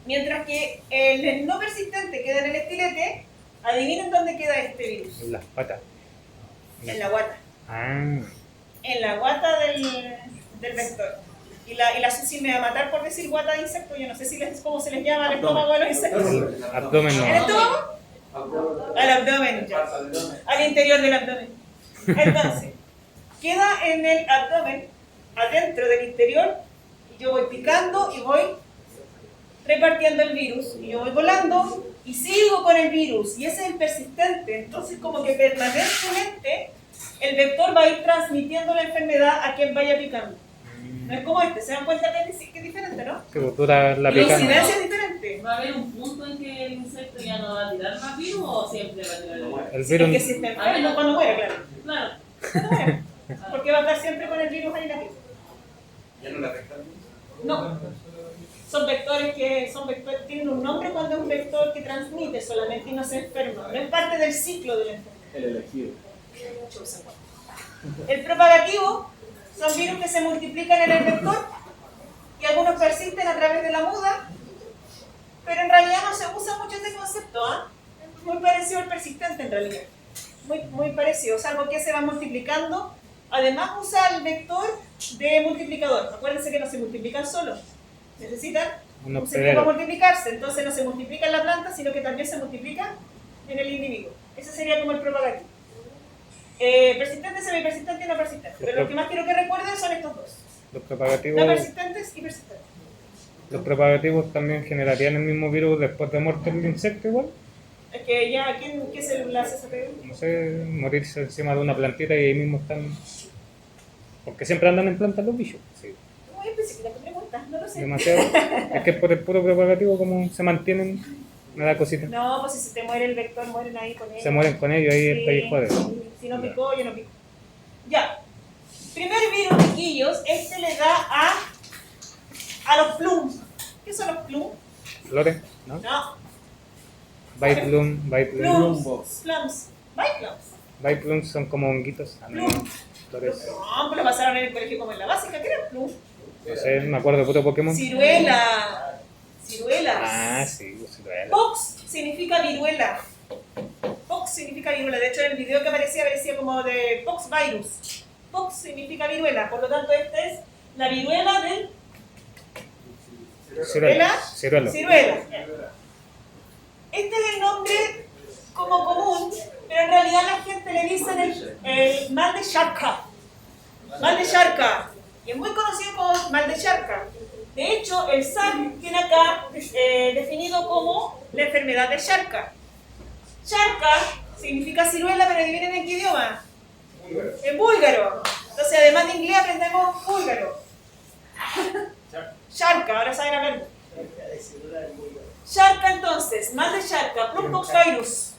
mientras que el no persistente queda en el estilete. Adivinen dónde queda este virus. En las patas. En la guata. Ah. En la guata del vector. Y la Susi me va a matar por decir guata de insecto. Yo no sé cómo se les llama al estómago de los insectos. El abdomen ¿El no. estómago? Al abdomen, ya. Al interior del abdomen. Entonces, queda en el abdomen, adentro del interior, y yo voy picando y voy repartiendo el virus. Y yo voy volando y sigo con el virus. Y ese es el persistente. Entonces, como que permanentemente el vector va a ir transmitiendo la enfermedad a quien vaya picando. No es como este, ¿se dan cuenta que es diferente, no? Que dura la Y la picana. incidencia es diferente. ¿Va a haber un punto en que el insecto ya no va a tirar más virus o siempre va a tirar el virus? El Es virus. que si está enfermo, cuando muere, claro. Claro. Cuando muere. Porque va a estar siempre con el virus ahí la vida. ¿Ya no le afecta? No. Son vectores tienen un nombre cuando es un vector que transmite solamente y no se enferma. No es parte del ciclo de la enfermedad. El elegido. El propagativo son virus que se multiplican en el vector y algunos persisten a través de la muda, pero en realidad no se usa mucho este concepto, ¿ah? Muy parecido al persistente en realidad. Muy parecido, salvo que se va multiplicando. Además usa el vector de multiplicador. Acuérdense que no se multiplican solos. Necesitan Un un sitio para hospedero. multiplicarse. Entonces no se multiplica en la planta, sino que también se multiplica en el individuo. Ese sería como el propagativo. Persistente, semipersistente y no persistente. Pero lo que más quiero que recuerden son estos dos. Los No propagativos. persistentes y persistentes. Los propagativos también generarían el mismo virus después de muerto el insecto igual. Es que ya, ¿qué célula hace esa pega? No sé, morirse encima de una plantita y ahí mismo están. Porque siempre andan en plantas los bichos. Sí, Muy específica tu pregunta, no lo sé. demasiado. Es que por el puro propagativo, como se mantienen, me da cosita. No, pues si se te muere el vector, mueren ahí con él. Se mueren con ellos, ahí el país Sí, jode. si no picó, yo no pico. Ya. Primer virus, chiquillos, este le da a los plums. ¿Qué son los plums? Flores, ¿no? No, Biplum, Biplum. plums. Plums. Plums. Biplums son como honguitos. Ah, no, flores. No, pues lo pasaron en el colegio como en la básica. ¿Qué era plum? No sé, me acuerdo de puro Pokémon. Ciruela. Ciruelas. Ah, sí, ciruela. Pox significa viruela. Pox significa viruela. De hecho, en el video que aparecía como de pox virus. Pox significa viruela. Por lo tanto, esta es la viruela del Ciruela. Ciruelo. ciruela. Este es el nombre como común, pero en realidad la gente le dice el mal de Charcot. Mal de Charcot. Y es muy conocido como mal de Charcot. De hecho, el SAC tiene acá definido como la enfermedad de Charcot. Charcot significa ciruela, pero adivinen en qué idioma. En búlgaro. Entonces, además de inglés, aprendemos búlgaro. Charcot, ahora saben hablar. Charcot entonces, mal de Charcot, Plumpox virus.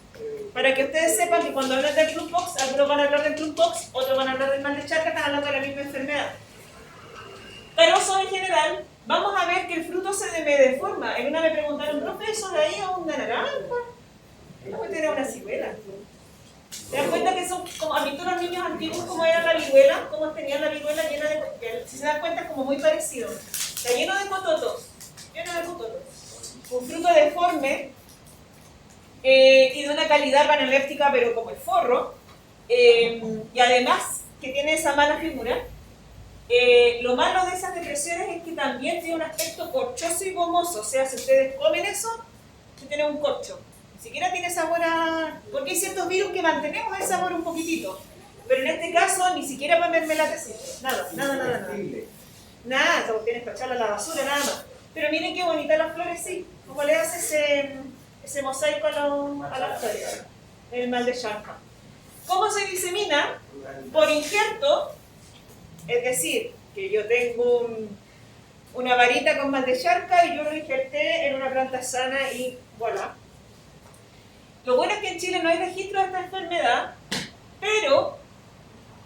Para que ustedes sepan que cuando hablan del Clubbox, algunos van a hablar del Clubbox, otros van a hablar del mal de Charca, están hablando de la misma enfermedad. Carozo en general, vamos a ver que el fruto se me deforma. En una me preguntaron, profe, ¿eso de ahí es una naranja? No, pues era una ciruela. ¿Te das cuenta que son como, a mí todos los niños antiguos, como era la viruela, como tenían la viruela llena de, si se dan cuenta es como muy parecido. Está lleno de cototos, un fruto deforme y de una calidad paneléptica, pero como el forro, y además que tiene esa mala figura. Lo malo de esas depresiones es que también tiene un aspecto corchoso y gomoso, o sea, si ustedes comen eso, se tiene un corcho. Ni siquiera tiene sabor a... Porque hay ciertos virus que mantenemos el sabor un poquitito. Pero en este caso, ni siquiera para mermelada, nada. Nada, tienes que echarla a la basura, nada más. Pero miren qué bonitas las flores, sí. Como le hace ese mosaico a las flores. El mal de Charca. ¿Cómo se disemina? Por injerto, es decir, que yo tengo una varita con mal de Charca y yo lo injerté en una planta sana y voilà. Lo bueno es que en Chile no hay registro de esta enfermedad, pero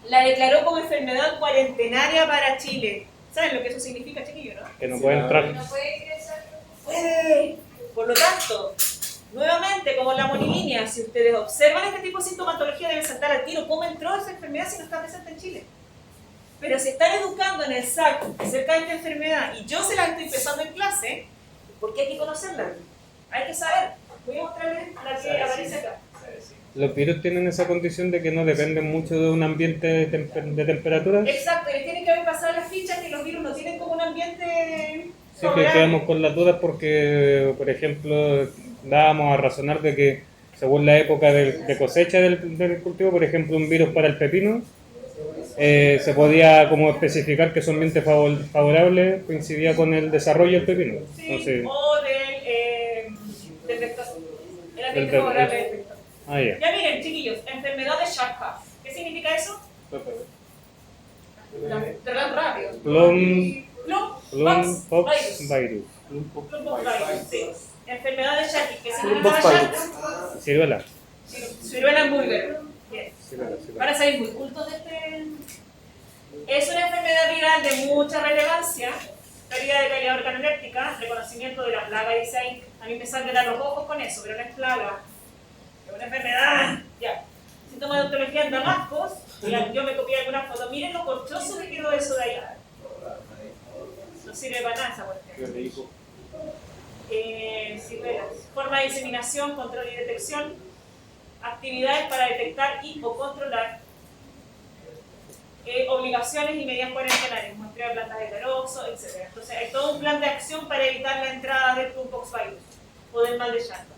la declaró como enfermedad cuarentenaria para Chile. ¿Saben lo que eso significa, chiquillo, no? Que no puede entrar. No puede ingresar. Puede. Por lo tanto, nuevamente, como la monilinia, si ustedes observan este tipo de sintomatología, deben saltar al tiro cómo entró esa enfermedad si no está presente en Chile. Pero si están educando en el SAC acerca de esta enfermedad y yo se la estoy empezando en clase, ¿por qué hay que conocerla? Hay que saber. Voy a mostrarles la que aparece acá. Los virus tienen esa condición de que no dependen mucho de un ambiente de temperatura. Exacto, les tienen que haber pasado las fichas que los virus no tienen como un ambiente... Siempre quedamos con las dudas porque, por ejemplo, dábamos a razonar de que según la época de cosecha del cultivo, por ejemplo, un virus para el pepino, se podía como especificar que su ambiente favorable coincidía con el desarrollo del pepino. Sí, Entonces, o del vector. El ambiente favorable del vector. Ya. Ya miren, chiquillos, enfermedad de Charcot. ¿Qué significa eso? Te dan rápido. Plumpox virus. Plumpox virus, sí. Enfermedad de Charcot. ¿Qué significa Charcot? Ciruela. Ciruela en Burger. Bien. Ciruela. Para salir muy cultos de este... Es una enfermedad viral de mucha relevancia. Pérdida de calidad organoléptica, reconocimiento de la plaga, dice ahí. A mí me sangran los ojos con eso, pero no es plaga. Es una enfermedad. Ya. Síntomas de ontología en damascos. Yo me copié algunas fotos. Miren lo corchoso que quedó eso de allá. No sirve para nada esa cuestión. Ciruelas. Forma de diseminación, control y detección. Actividades para detectar y o controlar. Obligaciones y medidas cuarentenarias, muestreo de plantas de carozo, etc. Entonces hay todo un plan de acción para evitar la entrada del Plumpox virus o del mal de Charcot.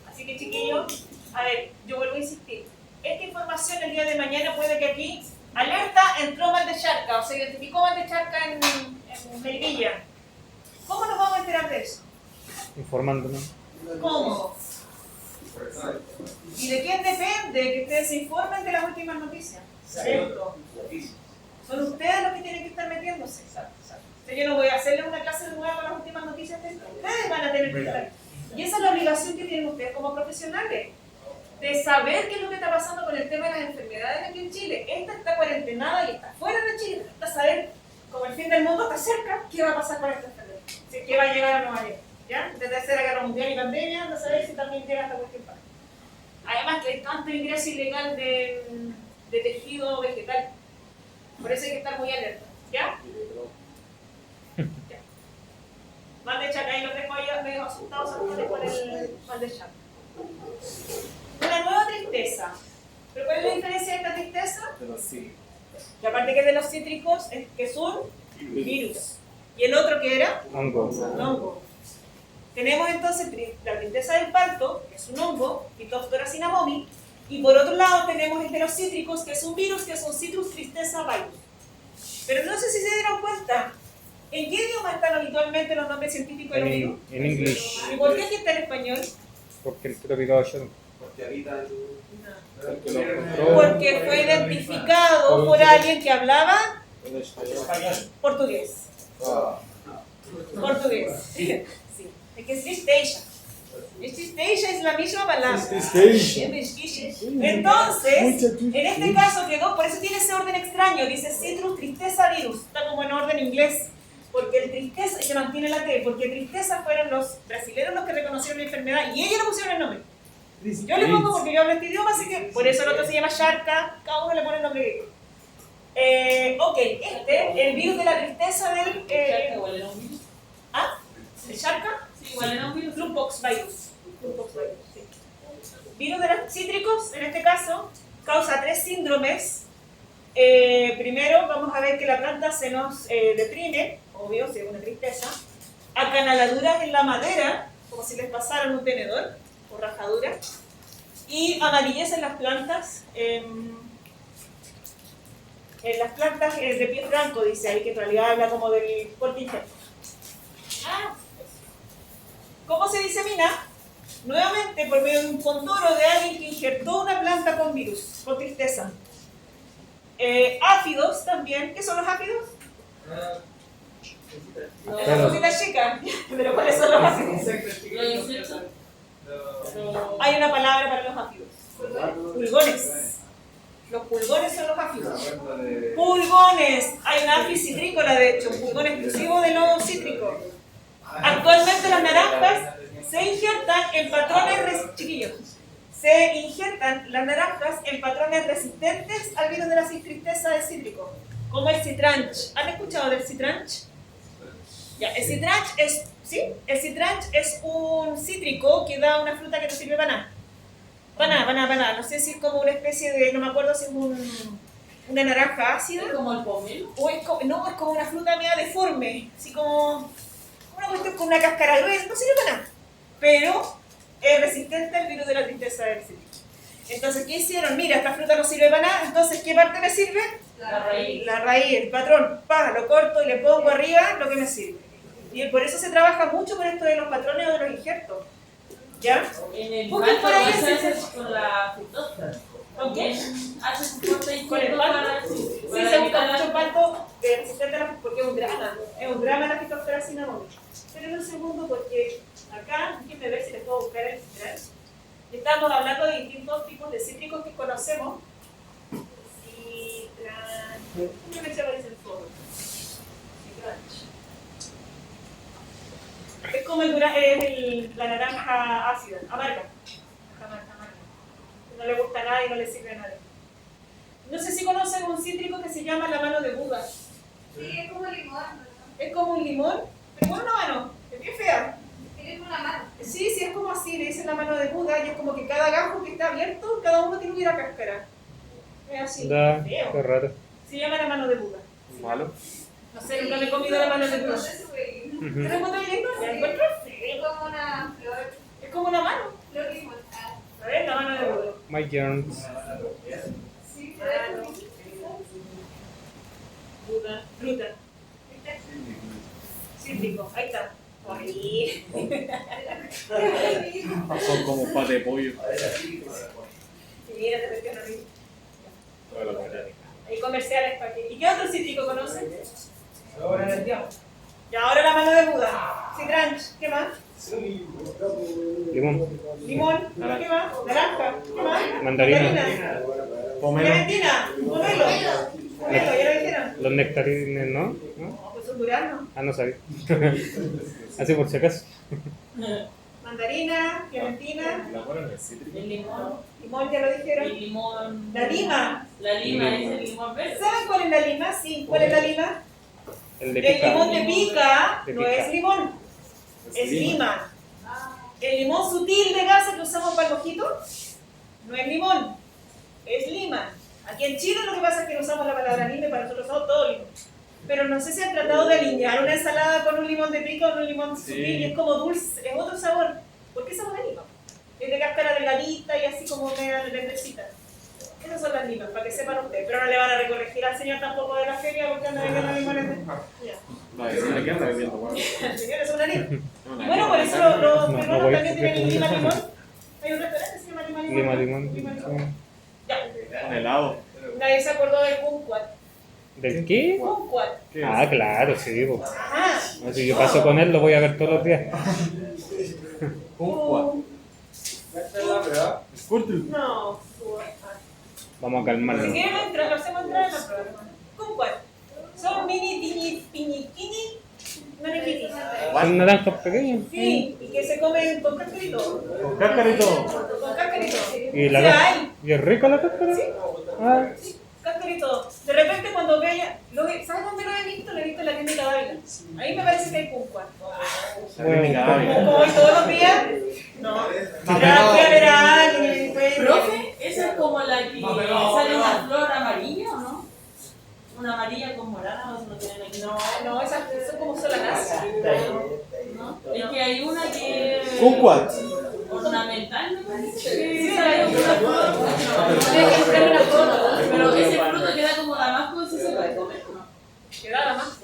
Así que chiquillos, a ver, yo vuelvo a insistir. Esta información el día de mañana puede que aquí, alerta, entró mal de Charcot, o se identificó mal de Charcot en Melipilla. ¿Cómo nos vamos a enterar de eso? Informándonos. ¿Cómo? ¿Y de quién depende que ustedes se informen de las últimas noticias? ¿Cierto? Son ustedes los que tienen que estar metiéndose. Yo no voy a hacerles una clase nueva con las últimas noticias de esto. Ustedes van a tener que estar. Y esa es la obligación que tienen ustedes como profesionales. De saber qué es lo que está pasando con el tema de las enfermedades aquí en Chile. Esta está cuarentenada y está fuera de Chile. Está saber, como el fin del mundo está cerca, qué va a pasar con esta enfermedad. ¿Qué va a llegar a Nueva York? ¿Ya? Desde la Tercera Guerra Mundial y pandemia, anda a saber si también llega hasta cualquier parte. Además que hay tanto ingreso ilegal de tejido vegetal. Por eso hay que estar muy alerta. ¿Ya? Ya. Mal de Charcot, ahí los dejo ahí medio asustados por el mal de Charcot. Una nueva tristeza. ¿Pero cuál es la diferencia de esta tristeza? De los cítricos. Que aparte que es de los cítricos, es que es un virus. ¿Y el otro qué era? Hongo. Un hongo. Tenemos entonces la tristeza del parto, que es un hongo, Phytophthora cinnamomi, y por otro lado tenemos el de los cítricos, que es un virus, que es un Citrus tristeza virus. Pero no sé si se dieron cuenta, ¿en qué idioma están habitualmente los nombres científicos de los virus? En inglés. ¿Y por qué aquí está en español? Porque el trópico yo. Porque fue identificado por alguien que hablaba portugués. Portugués. Sí. Es que es East Asia. Existencia es la misma palabra. Existencia. Entonces, en este caso quedó, por eso tiene ese orden extraño, dice citrus, tristeza, virus. Está como en orden inglés. Porque el tristeza, se mantiene la T, porque tristeza fueron los brasileños los que reconocieron la enfermedad y ellos le pusieron el nombre. Yo le pongo porque yo hablo este idioma, así que por eso el otro se llama Sharka, cada uno le pone el nombre que ok, el virus de la tristeza del... Igual era un virus. ¿Ah? ¿El Sharka? Sí, igual era un virus. Flupox virus. Sí. Virus de los cítricos, en este caso, causa 3 síndromes. Primero, vamos a ver que la planta se nos deprime, obvio, si es una tristeza. Acanaladuras en la madera, como si les pasaran un tenedor o rajadura. Y amarillez en las plantas. En las plantas de pie franco, dice ahí, que en realidad habla como del contingente. ¿Cómo se disemina? Nuevamente por medio de un condoro de alguien que injertó una planta con virus, con tristeza. Áfidos también. ¿Qué son los áfidos? Las cositas chicas. ¿Pero cuáles son los áfidos? Los insectos. Hay una palabra para los áfidos. Pulgones. Los pulgones son los áfidos. Pulgones. Hay una áfida citrícola, de hecho, un pulgón exclusivo de los cítricos. Actualmente las naranjas se injertan en patrones chiquillos. Se injertan las naranjas en patrones resistentes al virus de la tristeza del cítrico, como el citranch. ¿Han escuchado del citranch? Ya, el citranch es, ¿sí? El citranch es un cítrico que da una fruta que no sirve para nada. Para no sé si es como una especie de, no me acuerdo si es una naranja ácida. ¿Es como el pomelo? O es como, no, es como una fruta media deforme, así como una cuestión con una cáscara gruesa, no sirve para nada. Pero es resistente al virus de la tristeza del cítrico. Entonces, ¿qué hicieron? Mira, esta fruta no sirve para nada, entonces, ¿qué parte me sirve? La raíz. La raíz, el patrón. Lo corto y le pongo arriba lo que me sirve. Y por eso se trabaja mucho con esto de los patrones o de los injertos. ¿Ya? En el Busquen banco por ahí se ese- hace con la frutosa. ¿Con qué? Hace su corte ¿Con el injerto palto? para Sí, para se busca evitar mucho la- palto resistente a la, porque es un drama la fitophthora cinnamomum. Esperen un segundo porque acá, déjenme ver si les puedo buscar el citral. Estamos hablando de distintos tipos de cítricos que conocemos. Citral. ¿Cómo que se aparece el foro? Citral. Es como la naranja ácida, amarga. Amarga. No le gusta a nadie y no le sirve a nadie. No sé si conocen un cítrico que se llama la mano de Buda. Sí, es como limón, ¿no? Es como un limón, pero con una mano. Es bien fea. Tiene una mano. Sí, es como así, le dicen la mano de Buda y es como que cada gajo que está abierto, cada uno tiene una cáscara. Es así. Da, Feo. qué raro. Se llama la mano de Buda. Malo. No sé, nunca me he comido la mano de Buda. Entonces, güey, ¿Te Ujú. lo encuentro lindo? ¿La encuentro? es como una flor, Es como una mano. flor limón. A ver, la mano de Buda. My Jones. Sí, Mano. Buda. Fruta. Cítrico. Ahí está. Ahí. Son como pate de pollo. Mira, te metió en horrible. Hay comerciales para que. ¿Y qué otro cítrico conocen? Y ahora la mano de Buda. Citranch. ¿Qué más? Limón. Limón. ¿Qué más? Naranja. ¿Qué más? Mandarina. Pomelo. Clementina. Pomelo. Pomelo, ya lo dijeron. Los nectarines, ¿no? ¿No? No, pues son duraznos. Ah, no sabía. Así por si acaso. Mandarina, clementina, El limón. limón, ya lo dijeron. El limón. La lima. La lima es el limón verde. ¿Saben cuál es la lima? Sí. ¿Cuál es la lima? El de El pica. limón de pica De no pica. es limón, es lima. El limón sutil de gasa que usamos para el mojito no es limón, es lima. Aquí en Chile lo que pasa es que no usamos la palabra lima y para nosotros usamos todo limón. Pero no sé si han tratado de alinear una ensalada con un limón de pica o con un limón sutil y es como dulce, es otro sabor. ¿Por qué sabor de lima? Es de cáscara delgadita y así como media verdecita. Esas son las limas, para que sepan ustedes. Pero no le van a recorregir al señor tampoco de la feria porque anda vendiendo limones de... Ya. No, eso no anda vendiendo, weón. El señor es una lima. No, Y bueno, por eso los No, peruanos voy. también tienen lima limón. Hay un restaurante que se llama Lima Limón. Lima, limón. Lima Sí. Limón. Ya. Un helado. Nadie se acordó del kumquat. ¿Del qué? Kumquat. ¿Qué Ah, es? claro, sí. Po. Ajá. Si yo paso con él, lo voy a ver todos los días. Kumquat. Squirtle. No. Vamos a Si calmarnos. quieren entrar, lo hacemos entrar en la prueba. Kumquat. Son mini piñiquini naranjitos. Son naranjas pequeñas. Sí, y que se comen con cascarito. Con cascarito. Con cascarito. ¿Y la O sea, cáscara? hay. ¿Y es rica la cáscara? Sí. Ah, Sí, cascarito. De repente cuando vea, ¿sabes dónde lo he visto? Lo he visto en la clínica Dávila. Ahí me parece que hay kumquat. Como voy todos los días, no. Fui a ver a alguien, Profe, esa es como la que sale una flor amarilla, ¿o no? Una amarilla con morada, o no tienen aquí. No, esas son como solanas. ¿No? Es que hay una que Kumquat. ornamental, me parece. Sí, sale una flor. Tienes que buscar una foto. Pero ese fruto queda como damasco, ese se puede comer, ¿no? Que da la más.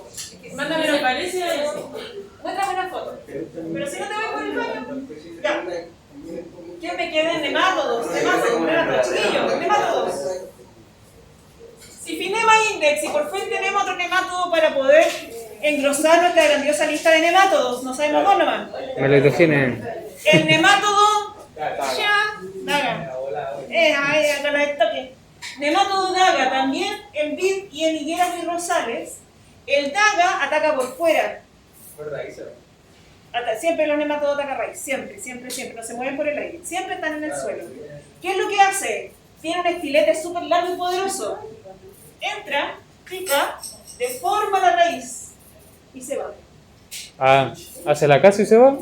Mándame Me parece a ese. muéstrame una foto. Pero si no te voy por el baño. Ya. ¿Quién me queda en nemátodos? Chiquillos, nemátodos. Siphinema index, y por fin tenemos otro nemátodo para poder engrosar nuestra grandiosa lista de nemátodos. No sabemos dos nomás. Melodogine. El nemátodo daga. Ahí, acá la del toque. Nemátodo daga, también en vid y en higueras birrosales. El daga ataca por fuera. Siempre los nematodos atacan raíz, siempre, no se mueven por el aire, siempre están en el suelo. ¿Qué es lo que hace? Tiene un estilete súper largo y poderoso. Entra, pica, deforma la raíz y se va. Ah, hace la casa y se va.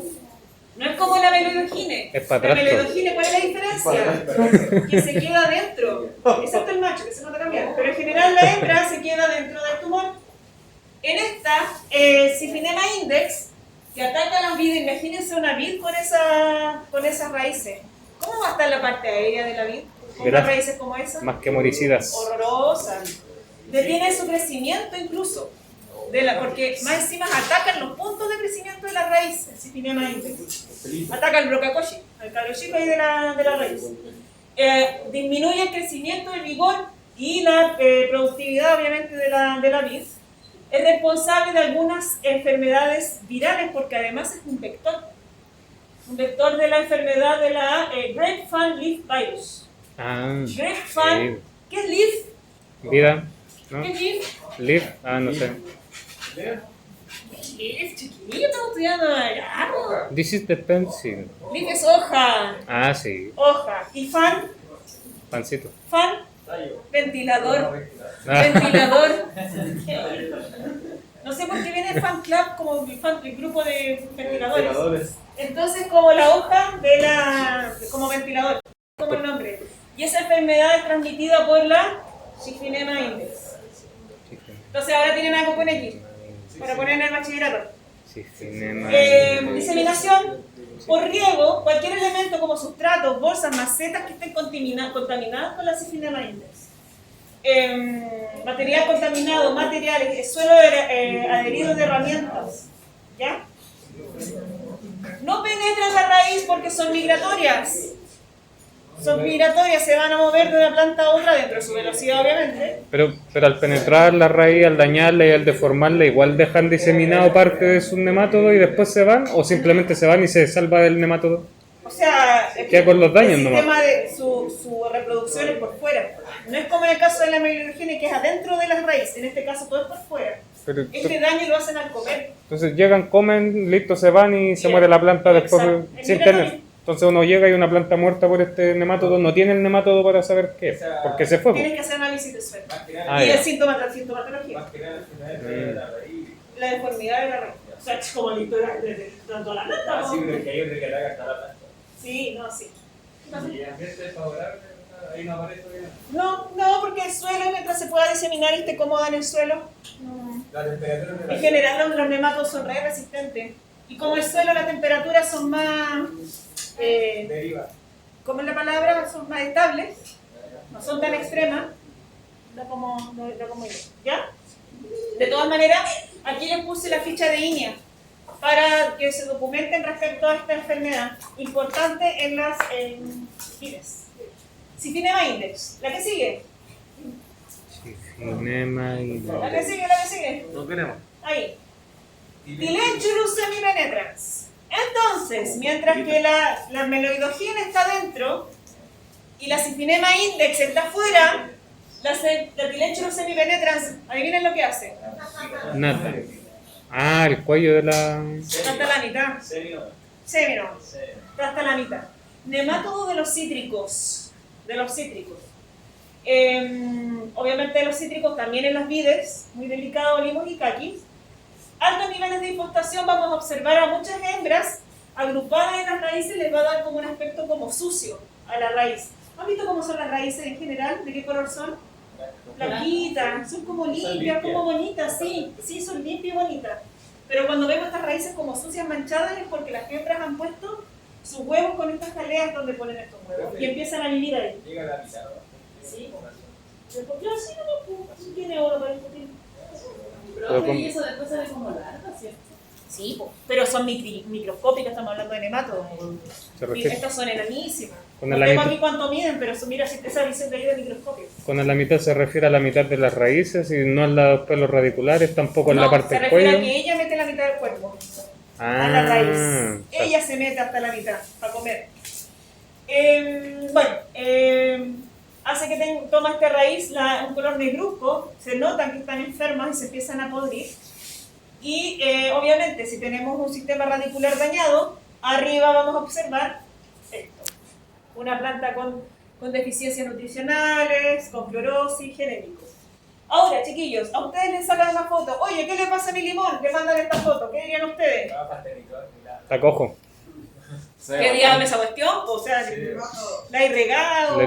No es como la melodogine. Es para La atrás, melodogine, ¿cuál es la diferencia? Que se queda dentro, excepto el macho, que se nota cambiar. Pero en general la hembra se queda dentro del tumor. En esta, Siphinema index, que ataca las vides, imagínense una vid con esas raíces. ¿Cómo va a estar la parte aérea de la vid? Con unas raíces como esas. Más que moricidas. Horrorosa. Detiene su crecimiento incluso. Porque más encima atacan los puntos de crecimiento de la raíz, el Siphinema index. Ataca el brocacoshi, al cabro chico ahí de la raíz. Disminuye el crecimiento, el vigor y la productividad obviamente de la vid. Es responsable de algunas enfermedades virales porque además es un vector de la enfermedad de la Grapevine Leaf Virus. Ah, Grapevine, sí. ¿qué es leaf? Vida, ¿no? ¿Qué es leaf? Leaf, no sé. Leaf, chiquillo, estamos estudiando allá. This is the pencil. Leaf es hoja, Ah, sí. hoja. Y fan, Pancito. ventilador. Ah. Ventilador. No sé por qué viene el fan club como el grupo de ventiladores. Entonces, como la hoja como ventilador, como el nombre. Y esa enfermedad es transmitida por la Siphinema index. Entonces ahora tienen algo con X para poner en el bachillerato. Diseminación por riego, cualquier elemento como sustratos, bolsas, macetas que estén contaminadas con la Siphinema index. Material contaminado, materiales, suelo adherido de herramientas, ¿ya? No penetran la raíz porque son migratorias. Son migratorias, se van a mover de una planta a otra dentro de su velocidad, obviamente. Pero al penetrar la raíz, al dañarla y al deformarla, igual dejan diseminado parte de su nemátodo y después se van, o simplemente se van y se salva del nemátodo. O sea, queda con los daños el nomás. sistema de su reproducción es por fuera. No es como en el caso de la melodogine que es adentro de las raíces, en este caso todo es por fuera. Pero, Este daño lo hacen al comer. entonces llegan, comen, listo, se van y se muere la planta después Exacto. sin tener. Entonces uno llega y una planta muerta por este nemátodo, no tiene el nemátodo para saber qué, porque se fue. Tienes que hacer análisis de suelo. Ah, Y ya. la sintomatología. La deformidad de la raíz. O sea, es como listo de tanto la planta. ¿No? Sí, no, sí. No, porque el suelo, mientras se pueda diseminar y esté cómoda en el suelo, en general los nematodos son re resistentes. Y como el suelo, las temperaturas son más, ¿cómo es la palabra? Son más estables, no son tan extremas, no como yo, ¿ya? De todas maneras, aquí les puse la ficha de INEA para que se documenten respecto a esta enfermedad importante en las vides. Siphinema index, la que sigue. Siphinema index. La que sigue. No queremos. Ahí. Dilenchurus semipenetrans. Entonces, Entonces, mientras que la meloidogina está dentro y la cifinema index está afuera, la Tilenchulus semipenetrans, adivinen lo que hace. Nada. Ah, el cuello de la... Está hasta la mitad. Semino. Está hasta la mitad. Nemátodo de los cítricos. Obviamente de los cítricos también en las vides, muy delicado, limos y caquis. Altos niveles de infestación, vamos a observar a muchas hembras agrupadas en las raíces, les va a dar como un aspecto como sucio a la raíz. ¿Han visto cómo son las raíces en general? ¿De qué color son? Blanquitas, son como limpias, como bonitas, sí, son limpias y bonitas. Pero cuando vemos estas raíces como sucias, manchadas, es porque las hembras han puesto sus huevos con estas jaleas donde ponen estos huevos y empiezan a vivir ahí. Llega la mitad, ¿no? Sí. Porque así no tiene oro para discutir. Pero y eso después sale como larga, ¿cierto? Sí, pero son microscópicas, estamos hablando de nemátodos. Se Y refiere. estas son enanísimas. Cuando No la tengo mitad- aquí cuánto miden, pero mira, si esa visión de ahí de microscopio. Cuando la mitad se refiere a la mitad de las raíces y no en los pelos radiculares, tampoco en la parte se del refiere a cuello. que ella mete la mitad del cuerpo a la Ah, raíz. Ella se mete hasta la mitad para comer. Hace que toma esta raíz un color negruzco, se notan que están enfermas y se empiezan a podrir. Y obviamente si tenemos un sistema radicular dañado, arriba vamos a observar esto. Una planta con deficiencias nutricionales, con clorosis, genéticos. Ahora, chiquillos, a ustedes les sacan una foto. Oye, ¿qué le pasa a mi limón? Le mandan esta foto. ¿Qué dirían ustedes? está cojo. ¿Qué diablo esa cuestión? O sea, la he regado,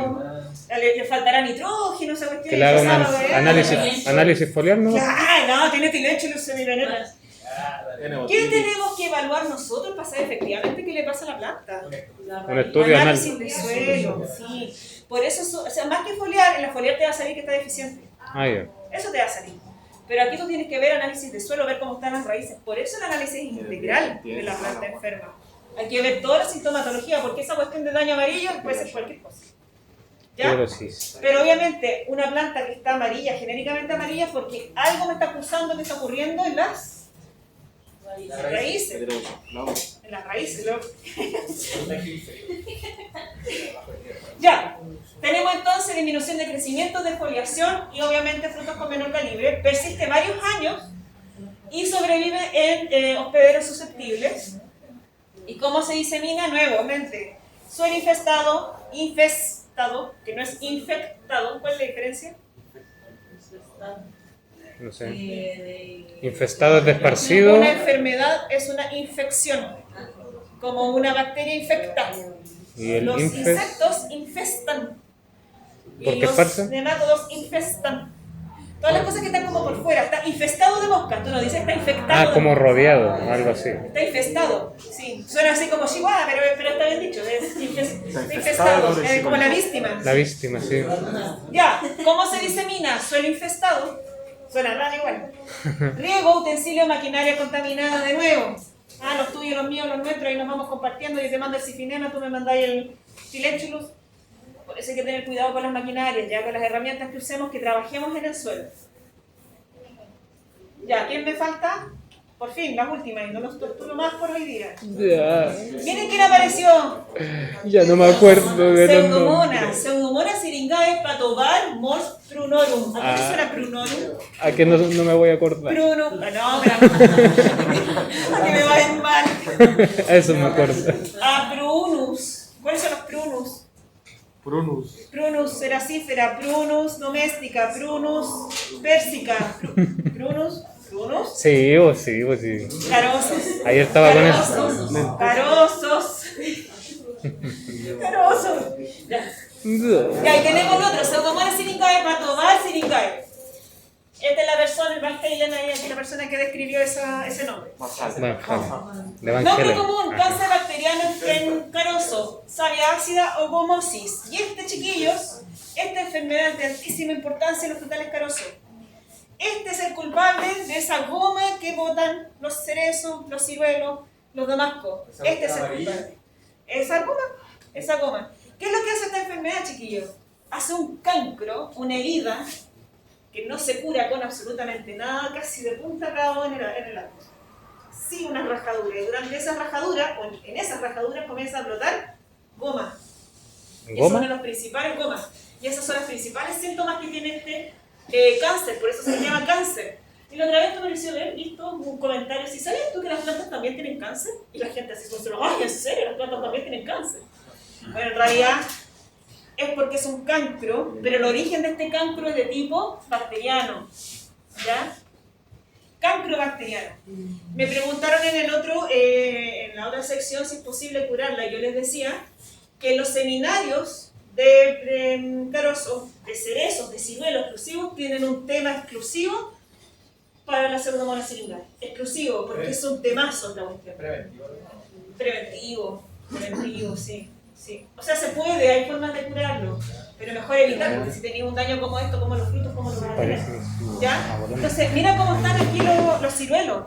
le faltará nitrógeno, esa cuestión. Que le haga un Análisis. análisis foliar, ¿no? No, tiene Tilenchulus semipenetrans. ¿Qué tenemos que evaluar nosotros para saber efectivamente qué le pasa a la planta? Un estudio Análisis de suelo, sí. Por eso, o sea, más que foliar, en la foliar te va a salir que está deficiente. Ah, ya. Eso te va a salir. Pero aquí tú tienes que ver análisis de suelo, ver cómo están las raíces. Por eso el análisis integral de la planta enferma. Hay que ver toda la sintomatología, porque esa cuestión de daño amarillo puede ser cualquier cosa. ¿Ya? Clorosis. Pero obviamente una planta que está amarilla, genéricamente amarilla, porque algo me está acusando que está ocurriendo en las raíces. En las raíces. Ya, tenemos entonces disminución de crecimiento, defoliación y obviamente frutos con menor calibre. Persiste varios años y sobrevive en hospederos susceptibles. ¿Y cómo se disemina? Nuevamente, suelo infestado, que no es infectado. ¿Cuál es la diferencia? No sé. Infestado es de esparcido. Una enfermedad es una infección, como una bacteria infecta. Y el Los infest. insectos infestan. ¿Por Y qué los esparce? nemátodos infestan. Todas las cosas que están como por fuera. Está infestado de moscas. Tú no dices está infectado. Ah, de como moscas. rodeado, algo así. Está infestado. Sí. Suena así como chihuahua, pero está bien dicho. Es infestado, infestado. sí, Como la víctima. La víctima, sí. Ya. ¿Cómo se disemina? Suelo infestado. Suena raro igual. Riego, utensilio, maquinaria contaminada de nuevo. Ah, los tuyos, los míos, los nuestros, ahí nos vamos compartiendo. Yo te mando el cifinema, tú me mandáis el Tilenchulus. Por eso hay que tener cuidado con las maquinarias, ya con las herramientas que usemos, que trabajemos en el suelo. Ya, ¿quién me falta? Por fin, las últimas, y no los torturo más por hoy día. Ya, Miren quién apareció. ya no me acuerdo de los nombres. Pseudomonas syringae patovar mors prunorum. ¿A qué te suena prunorum? ¿A que no me voy a acordar? Prunum. No, pero a que me va a ir mal. A eso me acuerdo. A prunus. ¿Cuáles son los prunus? Prunus ceracífera, Prunus domestica, Prunus persica, Prunus, Sí, pues sí, pues sí. carosos, Ayer estaba con eso. carosos, ya. Y ahí tenemos el otro, Pseudomonas syringae, patovar syringae. Esta es la persona, el Van Halen, ahí aquí la persona que describió ese nombre. Van Halen. De Van Nombre Halen. común, cáncer bacteriano en carozo, savia ácida o gomosis. Y chiquillos, esta enfermedad es de altísima importancia en los frutales carosos. Este es el culpable de esa goma que botan los cerezos, los ciruelos, los damascos. Este es el culpable. Esa goma. ¿Qué es lo que hace esta enfermedad, chiquillos? Hace un cancro, una herida, que no se cura con absolutamente nada, casi de punta a cabo en el árbol. sí unas rajaduras. Y durante esas rajaduras, o en esas rajaduras comienza a brotar goma. Y es uno de los principales gomas. Y esos son los principales síntomas que tiene este cáncer, por eso se llama cáncer. Y la otra vez me pareció haber visto un comentario, si sabías tú que las plantas también tienen cáncer? Y la gente así se lo, ay, ¿en serio? Las plantas también tienen cáncer. Bueno, en realidad es porque es un cancro, pero el origen de este cancro es de tipo bacteriano. ¿Ya? Cancro bacteriano. Me preguntaron en la otra sección si es posible curarla. Yo les decía que en los seminarios de carozo, de cerezos, de ciruelos exclusivos, tienen un tema exclusivo para la Pseudomonas syringae. Exclusivo, porque es un temazo la cuestión. Preventivo, sí. Sí. O sea, se puede, hay formas de curarlo, pero mejor evitar, porque si tenéis un daño como esto, como los frutos, como los árboles. ¿Ya? Entonces, mira cómo están aquí los ciruelos.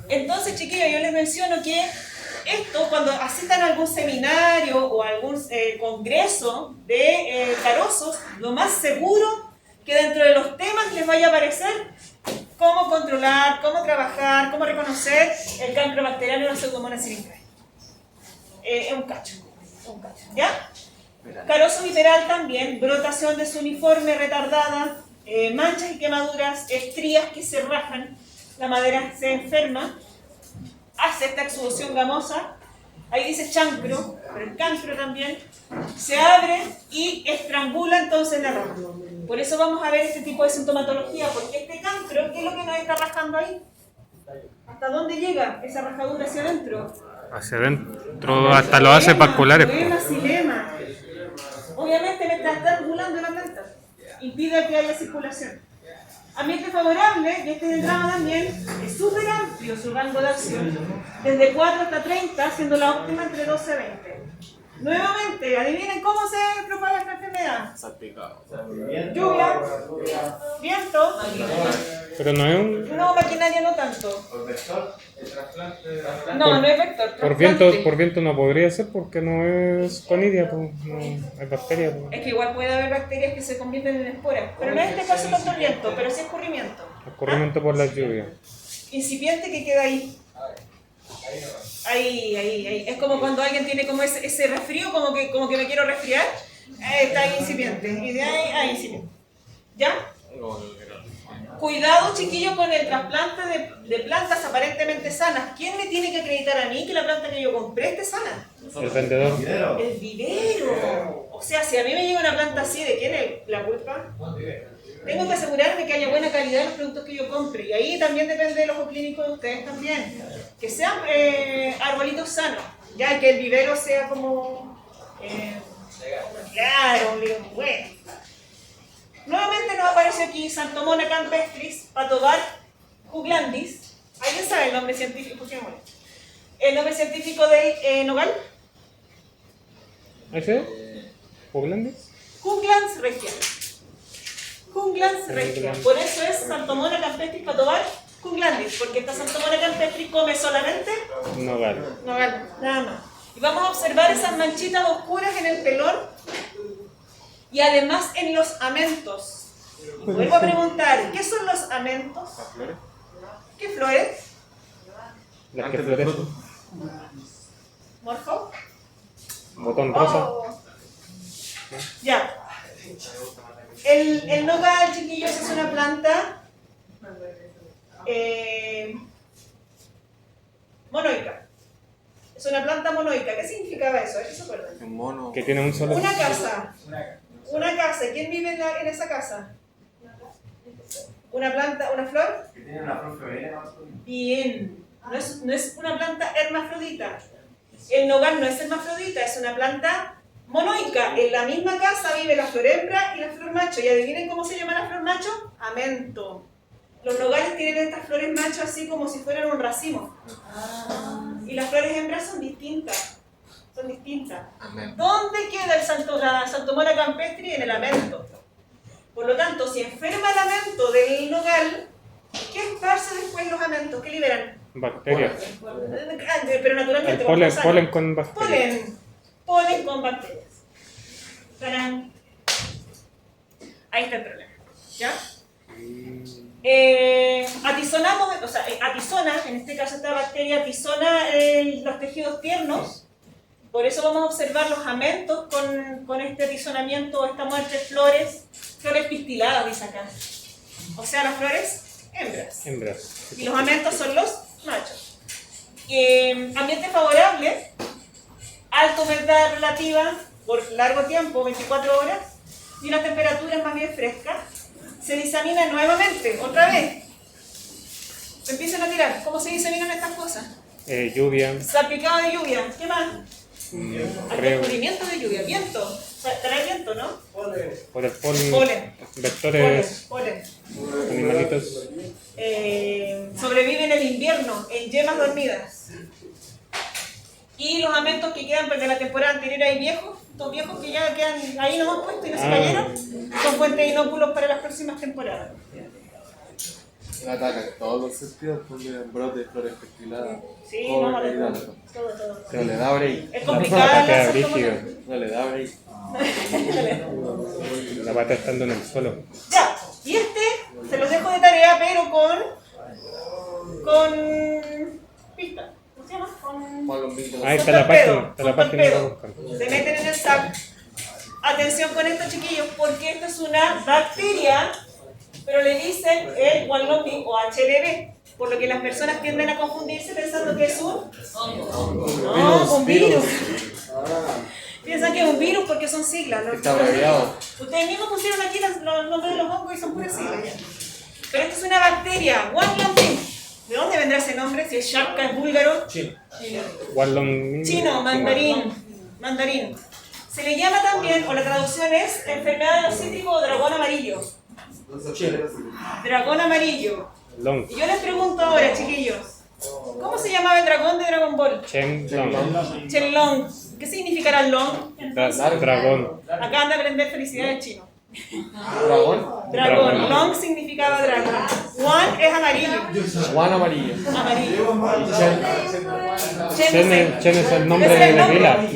Entonces, chiquillos, yo les menciono que esto, cuando asistan a algún seminario o algún congreso de carozos, lo más seguro que dentro de los temas les vaya a aparecer cómo controlar, cómo trabajar, cómo reconocer el cancro bacteriano y la Pseudomonas syringae. Es un cacho. ¿Ya? Carozo visceral también, brotación desuniforme, retardada, manchas y quemaduras, estrías que se rajan, la madera se enferma, hace esta exudación gamosa, ahí dice chancro, pero el cancro también, se abre y estrangula entonces la rama. Por eso vamos a ver este tipo de sintomatología, porque este cancro, ¿qué es lo que nos está rajando ahí? ¿Hasta dónde llega esa rajadura hacia adentro? Hacia adentro, hasta los hace vasculares. Problema, silema. Obviamente me está estrangulando la planta. Impide que haya circulación. Ambiente favorable, y este drama también, es súper amplio su rango de acción. Desde 4 hasta 30, siendo la óptima entre 12 y 20. Nuevamente, adivinen cómo se propaga esta enfermedad. Lluvia, viento. Pero no es un... No, maquinaria no tanto. ¿Por vector? ¿El trasplante? No, no es vector. Por viento no podría ser porque no es conidia, pues, no es bacteria. Pues. Es que igual puede haber bacterias que se convierten en esporas. Pero no en este caso tanto el viento, pero sí escurrimiento. Escurrimiento por las lluvias. Incipiente que queda ahí. Ahí. Es como cuando alguien tiene como ese resfrío, como que me quiero resfriar. Está ahí incipiente. Y de ahí incipiente. ¿Ya? Cuidado, chiquillos, con el trasplante de plantas aparentemente sanas. ¿Quién me tiene que acreditar a mí que la planta que yo compré esté sana? El vendedor. El vivero. O sea, si a mí me llega una planta así, ¿de quién es la culpa? Tengo que asegurarme que haya buena calidad en los productos que yo compre. Y ahí también depende del ojo clínico de ustedes también. Que sean arbolitos sanos. Ya que el vivero sea como... claro, bueno. Nuevamente nos aparece aquí Xanthomona campestris, Patobar juglandis. ¿Alguien sabe el nombre científico? ¿Por qué me molesta? ¿El nombre científico del nogal? ¿Ese? ¿Juglandis? Juglans regia. Juglans regia. Por eso es Xanthomona campestris, Patobar juglandis, porque esta Xanthomona campestris come solamente Nogal. nogal, nada más. Y vamos a observar esas manchitas oscuras en el pelón. Y además en los amentos. Y vuelvo a preguntar, ¿qué son los amentos? ¿Qué flores? Las que florecen. ¿Morfo? Botón rosa. Oh. Ya. El nogal, chiquillos, es una planta monoica. Es una planta monoica. ¿Qué significaba eso? ¿Qué se acuerdan? Un mono. Que tiene un solo... Una casa. Una casa. ¿Quién vive en esa casa? ¿Una planta, una flor? Que tiene una flor femenina. Bien. No es una planta hermafrodita. El nogal no es hermafrodita, es una planta monoica. En la misma casa vive la flor hembra y la flor macho. ¿Y adivinen cómo se llama la flor macho? Amento. Los nogales tienen estas flores macho así como si fueran un racimo. Y las flores hembras son distintas. ¿Dónde queda la Xanthomona campestris? En el amento. Por lo tanto, si enferma el amento del nogal, ¿qué esparce después los amentos? ¿Qué liberan? Bacterias. Pero naturalmente. El polen con bacterias. Polen con bacterias. ¡Tarán! Ahí está el problema. ¿Ya? Atisonante atizonamos, o sea, atizona, en este caso esta bacteria atizona los tejidos tiernos. Por eso vamos a observar los amentos con este atizonamiento, esta muerte de flores pistiladas, dice acá. O sea, las flores hembras. Y los amentos son los machos. Ambiente favorable, alta humedad relativa por largo tiempo, 24 horas, y una temperatura más bien fresca. Se disemina nuevamente, otra vez. Se empiezan a tirar. ¿Cómo se diseminan estas cosas? Lluvia. Salpicado de lluvia. ¿Qué más? Descubrimiento de lluvia. Viento. O sea, trae viento, ¿no? Por el polen. Vectores. Polen. Animalitos. Sobreviven en el invierno, en yemas dormidas. Y los amentos que quedan de la temporada anterior hay viejos, estos viejos que ya quedan ahí nomás puestos y no se cayeron, son fuentes de inóculos para las próximas temporadas. Ataca en todos los sentidos porque en brote de flores pistiladas. Sí, no, todo. Pero le da break. Es complicada la brígido. No le da break. La pata estando en el suelo. Ya, y se los dejo de tarea, pero con pista. ¿Cómo se llama? Ahí está la página. Está la página. Se meten en el SAP. Atención con esto, chiquillos, porque esto es una bacteria, pero le dicen el Walloping o HLB, por lo que las personas tienden a confundirse pensando que es un virus. Piensan que es un virus porque son siglas. Está abreviado. Ustedes mismos pusieron aquí los nombres de los hongos y son puras siglas. Pero esto es una bacteria, Walloping. ¿De dónde vendrá ese nombre? Si es Shapka, es búlgaro. Chino, mandarín. Se le llama también, o la traducción es enfermedad de los cítricos o dragón amarillo. Dragón amarillo. Long. Y yo les pregunto ahora, chiquillos, ¿cómo se llamaba el dragón de Dragon Ball? Shenlong. ¿Qué significará long? Dragón. Acá anda a aprender felicidad en chino. Dragón. Long significaba dragón. Wan es amarillo. Juan amarillo. Chen es el nombre de pila.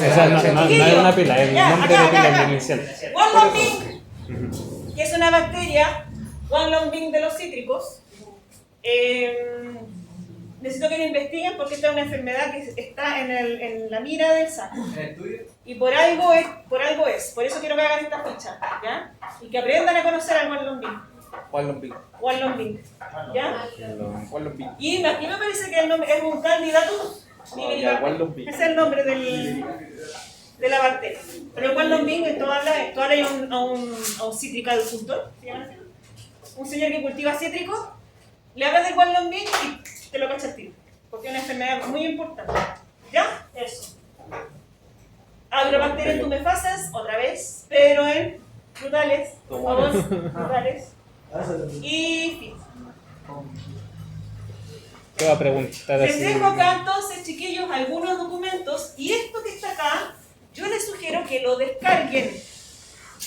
Esa no es una pila, es el nombre de pila inicial. Wanlongbing, que es una bacteria, Wanlongbing de los cítricos. Necesito que lo investiguen porque esta es una enfermedad que está en la mira del saco. Y por algo es. Por eso quiero que hagan esta ficha, ¿ya? Y que aprendan a conocer al Wanlongbing. ¿Ya? Y aquí me parece que el nombre es un candidato. Es el nombre de la bacteria. Pero el Wanlongbing, esto habla a un citricultor, ¿se llama así? Un señor que cultiva cítricos, le hablas del Wanlongbing y te lo cachas tiro, porque es una enfermedad muy importante. ¿Ya? Eso. Agrobacterias tumefacias, otra vez, pero en frutales, por favor, frutales. Y fin. ¿Qué va a preguntar Les así? dejo acá entonces, chiquillos, algunos documentos, y esto que está acá, yo les sugiero que lo descarguen,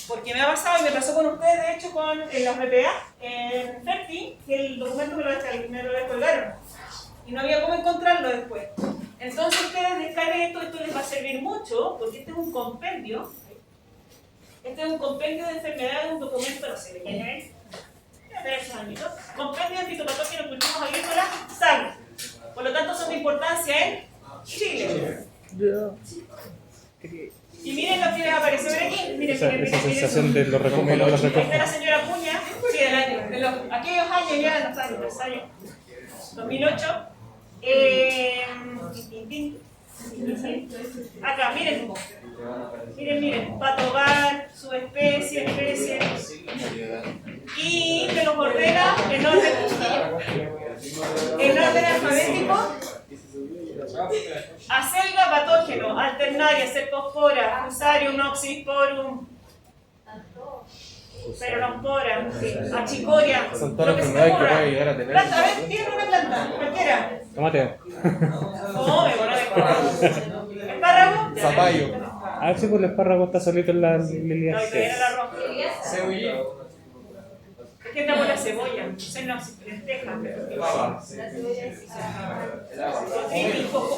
porque me ha pasado y me pasó con ustedes, de hecho, en la RPA, en Ferti, que el documento me lo descolgaron y no había cómo encontrarlo después. Entonces ustedes descarguen esto les va a servir mucho, porque este es un compendio. Este es un compendio de enfermedades, un documento, no sé, ¿quién es? Compendio de fitopatógenos cultivos agrícolas, SAG. Por lo tanto, son de importancia en Chile. Y miren lo que les apareció por aquí. Miren. Esa sensación de los recomiendo. Esta es la señora Puña, sí, de aquellos años ya, los años 2008. Acá, miren, Patobar, subespecie, especie. Y que los ordena en orden alfabético. Acelga, patógeno, alternaria, cercospora, fusarium, oxysporum, peronospora, achicoria. Son todas las enfermedades que puede llegar a tener. Planta, a ver, tiene una planta, cualquiera. Tomate. No, me van a dejar. ¿Espárrago? Zapallo. Ah, sí, pues el espárrago está solito en la No, y línea. todavía el arroz. Es que estamos la cebolla, lentejas.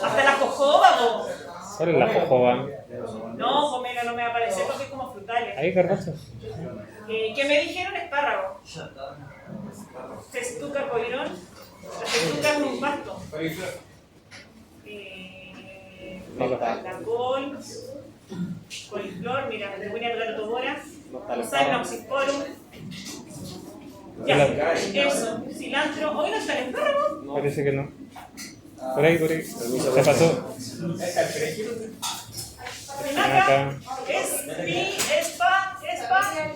Hasta la jojoba, po. ¿Cuál es la jojoba? No, pomelo no me va a aparecer porque es como frutales. Ahí, garbanzos. ¿Qué me dijeron? Espárrago. Festuca coirón. La festuca es un pasto. La col, coliflor, mira, Begonia platotobora, Rosario oxysporum. Ya, eso, cilantro. ¿Hoy no está el espárrago? Parece que no. Por ahí. Se pasó. Espinaca, espárrago.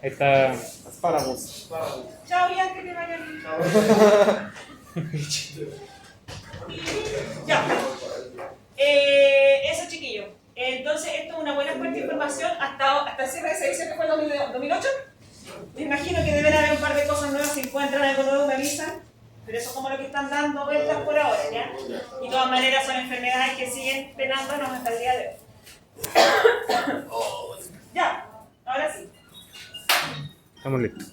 Está. Espárragos. Chao, ya, que te vayan. Ya. Eso, chiquillos. Entonces, esto es una buena fuente de información. Hasta el cierre de esa edición que fue el 2008. Me imagino que deben haber un par de cosas nuevas. Si encuentran algo nuevo, me avisan. Pero eso es como lo que están dando vueltas por ahora, ¿ya? Y de todas maneras, son enfermedades que siguen penándonos hasta el día de hoy. Ya, ahora sí. Estamos listos.